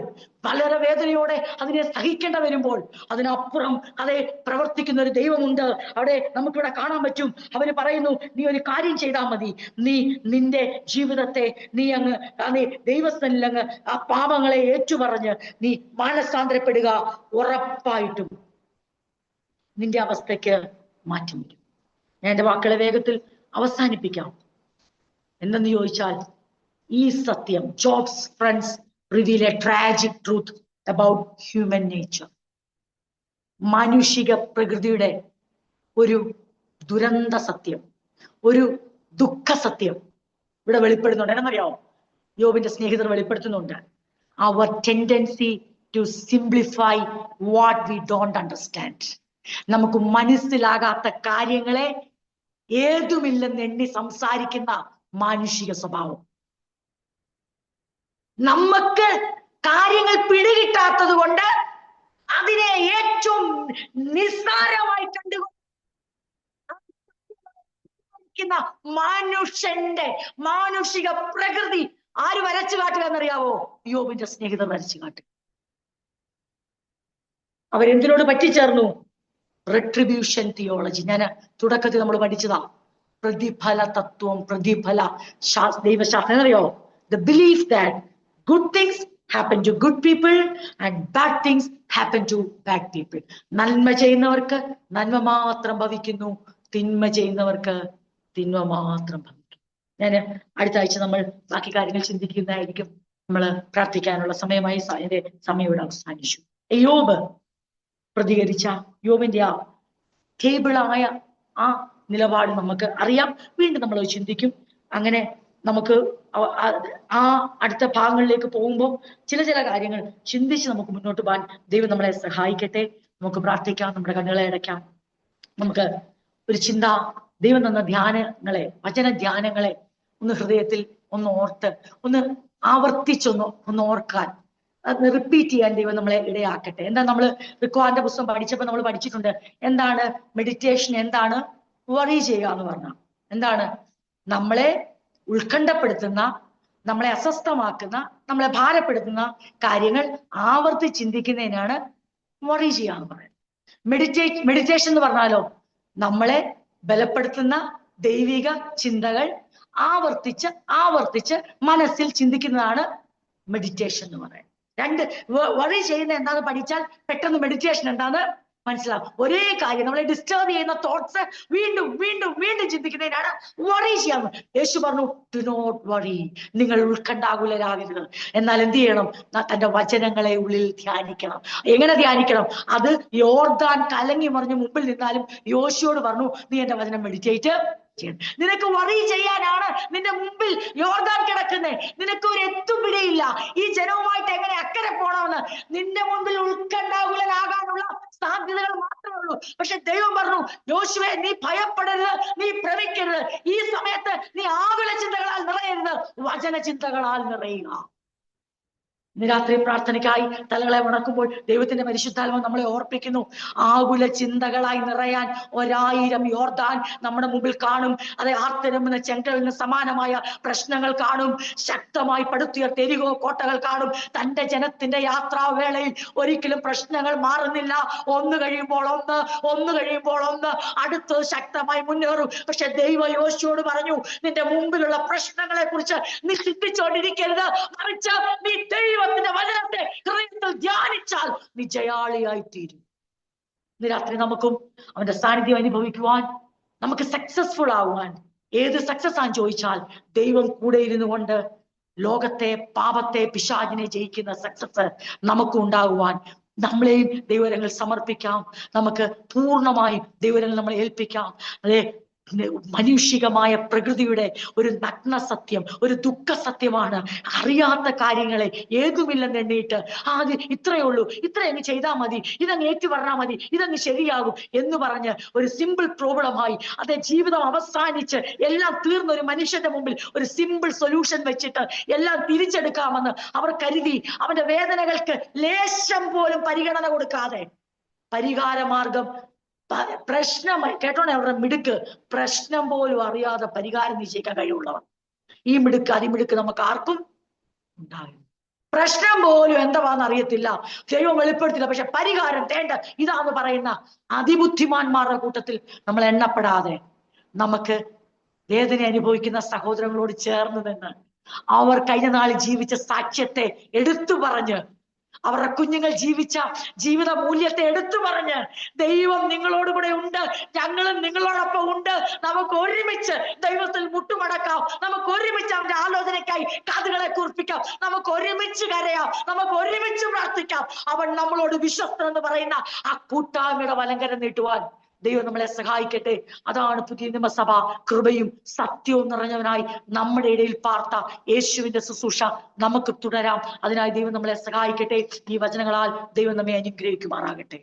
വളരെ വേദനയോടെ അതിനെ സഹിക്കേണ്ട വരുമ്പോൾ അതിനപ്പുറം അതേ പ്രവർത്തിക്കുന്ന ഒരു ദൈവമുണ്ട്. അവിടെ നമുക്കിവിടെ കാണാൻ പറ്റും. അവര് പറയുന്നു, നീ ഒരു കാര്യം ചെയ്താൽ മതി, നീ നിന്റെ ജീവിതത്തെ നീ ദൈവസ്ഥനിൽ അങ്ങ് ആ പാപങ്ങളെ ഏറ്റുപറഞ്ഞ് നീ മാനസാന്തരപ്പെടുക, ഉറപ്പായിട്ടും നിന്റെ അവസ്ഥയ്ക്ക് മാറ്റം വരും. ഞാൻ എന്റെ വാക്കുകളെ വേഗത്തിൽ അവസാനിപ്പിക്കാം. എന്തെന്ന് ചോദിച്ചാൽ, ഈ സത്യം, jobs friends reveal A tragic truth about human nature. മാനുഷിക പ്രകൃതിയുടെ ഒരു ദുരന്ത സത്യം, ഒരു ദുഃഖ സത്യം ഇവിടെ വെളിപ്പെടുന്നുണ്ട്. എന്നറിയാമോ? യോബിന്റെ സ്നേഹിതർ വെളിപ്പെടുത്തുന്നുണ്ട്. അവർ tendency to simplify what we don't understand. നമുക്ക് മനസ്സിലാകാത്ത കാര്യങ്ങളെ ഏതുമില്ലെന്ന് എണ്ണി സംസാരിക്കുന്ന മാനുഷിക സ്വഭാവം. നമുക്ക് കാര്യങ്ങൾ പിടികിട്ടാത്തത് കൊണ്ട് അതിനെ ഏറ്റവും നിസ്സാരമായി കണ്ടുകൊണ്ടിരിക്കുന്ന മനുഷ്യന്റെ മാനുഷിക പ്രകൃതി ആര് വരച്ചു കാട്ടുക എന്നറിയാവോ? യോബിന്റെ സ്നേഹിതർ വരച്ചു കാട്ടുക. അവരെന്തിനോട് പറ്റിച്ചേർന്നു? Retribution theology. ഞാൻ തുടക്കത്തിൽ നമ്മൾ പഠിച്ചതാ. പ്രതിഫല തത്വം, പ്രതിഫല ദൈവശാസ്ത്രം. എന്നറിയോ? The belief that good things happen to good people and bad things happen to bad people. നന്മ ചെയ്യുന്നവർക്ക് നന്മ മാത്രം ഭവിക്കുന്നു, തിന്മ ചെയ്യുന്നവർക്ക് തിന്മ മാത്രം ഭവിക്കും. ഞാൻ അടുത്ത ആഴ്ച നമ്മൾ ബാക്കി കാര്യങ്ങൾ ചിന്തിക്കുന്നതായിരിക്കും. നമ്മൾ പ്രാർത്ഥിക്കാനുള്ള സമയമായി. എന്റെ സമയം ഇവിടെ അവസാനിച്ചു. യോബ് പ്രതികരിച്ച യോബിന്റെ ആ ടേബിളായ ആ നിലപാട് നമുക്ക് അറിയാം. വീണ്ടും നമ്മൾ ചിന്തിക്കും. അങ്ങനെ നമുക്ക് ആ അടുത്ത ഭാഗങ്ങളിലേക്ക് പോകുമ്പോൾ ചില കാര്യങ്ങൾ ചിന്തിച്ച് നമുക്ക് മുന്നോട്ട് പോകാൻ ദൈവം നമ്മളെ സഹായിക്കട്ടെ. നമുക്ക് പ്രാർത്ഥിക്കാം, നമ്മുടെ കണ്ണുകളെ അടയ്ക്കാം. നമുക്ക് ഒരു ചിന്ത, ദൈവം തന്ന ധ്യാനങ്ങളെ, വചന ധ്യാനങ്ങളെ ഒന്ന് ഹൃദയത്തിൽ ഒന്ന് ഓർത്ത് ഒന്ന് ആവർത്തിച്ചൊന്ന് ഓർക്കാൻ, റിപ്പീറ്റ് ചെയ്യാൻ ദൈവം നമ്മളെ ഇടയാക്കട്ടെ. എന്താ നമ്മൾ റിക്വാന്റെ പുസ്തകം പഠിച്ചപ്പോൾ നമ്മൾ പഠിച്ചിട്ടുണ്ട്. എന്താണ് മെഡിറ്റേഷൻ, എന്താണ് വറി ചെയ്യുക എന്ന് പറഞ്ഞാൽ എന്താണ്? നമ്മളെ ഉത്കണ്ഠപ്പെടുത്തുന്ന, നമ്മളെ അസ്വസ്ഥമാക്കുന്ന, നമ്മളെ ഭാരപ്പെടുത്തുന്ന കാര്യങ്ങൾ ആവർത്തി ചിന്തിക്കുന്നതിനാണ് വറി ചെയ്യുക എന്ന് പറയുന്നത്. മെഡിറ്റേഷൻ എന്ന് പറഞ്ഞാലോ നമ്മളെ ബലപ്പെടുത്തുന്ന ദൈവിക ചിന്തകൾ ആവർത്തിച്ച് മനസ്സിൽ ചിന്തിക്കുന്നതാണ് മെഡിറ്റേഷൻ എന്ന് പറയുന്നത്. വറി ചെയ്യുന്ന എന്താന്ന് പഠിച്ചാൽ പെട്ടെന്ന് മെഡിറ്റേഷൻ എന്താന്ന് മനസ്സിലാവും. ഒരേ കാര്യം നമ്മളെ ഡിസ്റ്റർബ് ചെയ്യുന്ന തോട്ട്സ് വീണ്ടും വീണ്ടും വീണ്ടും ചിന്തിക്കുന്നതിനാണ് വറി ചെയ്യാന്ന്. യേശു പറഞ്ഞു, ഡു നോട്ട് വറി, നിങ്ങൾ ഉത്കണ്ഠാകുലരാകരുത്. എന്നാൽ എന്ത് ചെയ്യണം? തന്റെ വചനങ്ങളെ ഉള്ളിൽ ധ്യാനിക്കണം. എങ്ങനെ ധ്യാനിക്കണം? അത് യോർദാൻ കലങ്ങി മറിഞ്ഞ് മുമ്പിൽ നിന്നാലും യോശുവോട് പറഞ്ഞു, നീ എന്റെ വചനം മെഡിറ്റേറ്റ് ചെയ്യണം. നിനക്ക് വറി ചെയ്യാനാണ് നിന്റെ മുമ്പിൽ യോർദാൻ കിടക്കുന്നേ. നിനക്ക് ഒരു എത്തുപിടിയില്ല ഈ ജനവുമായിട്ട് എങ്ങനെ അക്കരെ പോണമെന്ന്. നിന്റെ മുമ്പിൽ ഉത്കണ്ഠാകുലനാകാനുള്ള സാധ്യതകൾ മാത്രമേ ഉള്ളൂ. പക്ഷെ ദൈവം പറഞ്ഞു, യോശുവേ നീ ഭയപ്പെടരുത്, നീ ഭ്രമിക്കരുത്. ഈ സമയത്ത് നീ ആകുല ചിന്തകളാൽ നിറയരുത്, വചന ചിന്തകളാൽ നിറയുക. ഇന്ന് രാത്രി പ്രാർത്ഥനയ്ക്കായി തലകളെ ഉണക്കുമ്പോൾ ദൈവത്തിന്റെ പരിശുദ്ധാത്മ നമ്മളെ ഓർപ്പിക്കുന്നു, ആകുല ചിന്തകളായി നിറയാൻ 1000 യോർദാൻ നമ്മുടെ മുമ്പിൽ കാണും. അതെ, ആർത്തരമ്പുന്ന ചെങ്കടലിന് സമാനമായ പ്രശ്നങ്ങൾ കാണും. ശക്തമായി പടുത്തുയർത്തിയ എരിഹോ കോട്ടകൾ കാണും. തന്റെ ജനത്തിന്റെ യാത്രാവേളയിൽ ഒരിക്കലും പ്രശ്നങ്ങൾ മാറുന്നില്ല. ഒന്ന് കഴിയുമ്പോൾ ഒന്ന് അടുത്തത് ശക്തമായി മുന്നേറും. പക്ഷെ ദൈവ യോശുവോട് പറഞ്ഞു, നിന്റെ മുമ്പിലുള്ള പ്രശ്നങ്ങളെ കുറിച്ച് നീ ചിന്തിച്ചുകൊണ്ടിരിക്കരുത്, മറിച്ച് നീ ദൈവത്തിന്റെ വചനത്തെ ഹൃദയത്തിൽ ധ്യാനിച്ചാൽ നീ ജയാളിയായി തീരും. ഇന്ന് രാത്രി നമുക്കും അവന്റെ സാന്നിധ്യം അനുഭവിക്കുവാൻ, നമുക്ക് സക്സസ്ഫുൾ ആവുവാൻ, ഏത് സക്സസ് ആണെന്ന് ചോദിച്ചാൽ ദൈവം കൂടെ ഇരുന്നു കൊണ്ട് ലോകത്തെ, പാപത്തെ, പിശാചിനെ ജയിക്കുന്ന സക്സസ് നമുക്ക് ഉണ്ടാകുവാൻ നമ്മളെയും ദൈവരങ്ങൾ സമർപ്പിക്കാം. നമുക്ക് പൂർണ്ണമായും ദൈവരങ്ങൾ നമ്മളെ ഏൽപ്പിക്കാം. അതെ, മനുഷികമായ പ്രകൃതിയുടെ ഒരു നഗ്ന സത്യം, ഒരു ദുഃഖ സത്യമാണ്. അറിയാത്ത കാര്യങ്ങളെ ഏതുമില്ലെന്ന് എണ്ണീട്ട് അത് ഇത്രയേ ഉള്ളൂ, ഇത്രയങ്ങ് ചെയ്താൽ മതി, ഇതങ്ങ് ഏറ്റു പറഞ്ഞാൽ മതി, ഇതങ്ങ് ശരിയാകും എന്ന് പറഞ്ഞ് ഒരു സിമ്പിൾ പ്രോബ്ലമായി അതേ ജീവിതം അവസാനിച്ച് എല്ലാം തീർന്ന ഒരു മനുഷ്യന്റെ മുമ്പിൽ ഒരു സിമ്പിൾ സൊല്യൂഷൻ വെച്ചിട്ട് എല്ലാം തിരിച്ചെടുക്കാമെന്ന് അവർ കരുതി, അവന്റെ വേദനകൾക്ക് ലേശം പോലും പരിഗണന കൊടുക്കാതെ പരിഹാരമാർഗം പ്രശ്നമായി കേട്ടോണേ, അവരുടെ മിടുക്ക്, പ്രശ്നം പോലും അറിയാതെ പരിഹാരം നിശ്ചയിക്കാൻ കഴിവുള്ളവർ. ഈ മിടുക്ക് അതിമിടുക്ക് നമുക്ക് ആർക്കും ഉണ്ടാകും. പ്രശ്നം പോലും എന്താന്ന് അറിയത്തില്ല, ദൈവം വെളിപ്പെടുത്തില്ല, പക്ഷെ പരിഹാരം തേണ്ട ഇതാന്ന് പറയുന്ന അതിബുദ്ധിമാന്മാരുടെ കൂട്ടത്തിൽ നമ്മൾ എണ്ണപ്പെടാതെ നമുക്ക് വേദന അനുഭവിക്കുന്ന സഹോദരങ്ങളോട് ചേർന്ന് നിന്ന് അവർ കഴിഞ്ഞ നാളിൽ ജീവിച്ച സാക്ഷ്യത്തെ എടുത്തു പറഞ്ഞ്, അവരുടെ കുഞ്ഞുങ്ങൾ ജീവിച്ച ജീവിത മൂല്യത്തെ എടുത്തു പറഞ്ഞ്, ദൈവം നിങ്ങളോട് കൂടെ ഉണ്ട്, ഞങ്ങളും നിങ്ങളോടൊപ്പം ഉണ്ട്, നമുക്ക് ഒരുമിച്ച് ദൈവത്തിൽ മുട്ടുമടക്കാം, നമുക്ക് ഒരുമിച്ച് അവന്റെ ആലോചനയ്ക്കായി കാതുകളെ കൂർപ്പിക്കാം, നമുക്ക് ഒരുമിച്ച് കരയാം, നമുക്ക് ഒരുമിച്ച് പ്രാർത്ഥിക്കാം. അവൻ നമ്മളോട് വിശ്വസ്തൻ എന്ന് പറയുന്ന ആ കൂട്ടായ്മയുടെ വലങ്കരം നീട്ടുവാൻ ദൈവം നമ്മളെ സഹായിക്കട്ടെ. അതാണ് പുതിയ നിയമസഭ കൃപയും സത്യവും നിറഞ്ഞവനായി നമ്മുടെ ഇടയിൽ പാർത്ത യേശുവിന്റെ ശുശ്രൂഷ നമുക്ക് തുടരാം. അതിനായി ദൈവം നമ്മളെ സഹായിക്കട്ടെ. ഈ വചനങ്ങളാൽ ദൈവം നമ്മെ അനുഗ്രഹിക്കുമാറാകട്ടെ.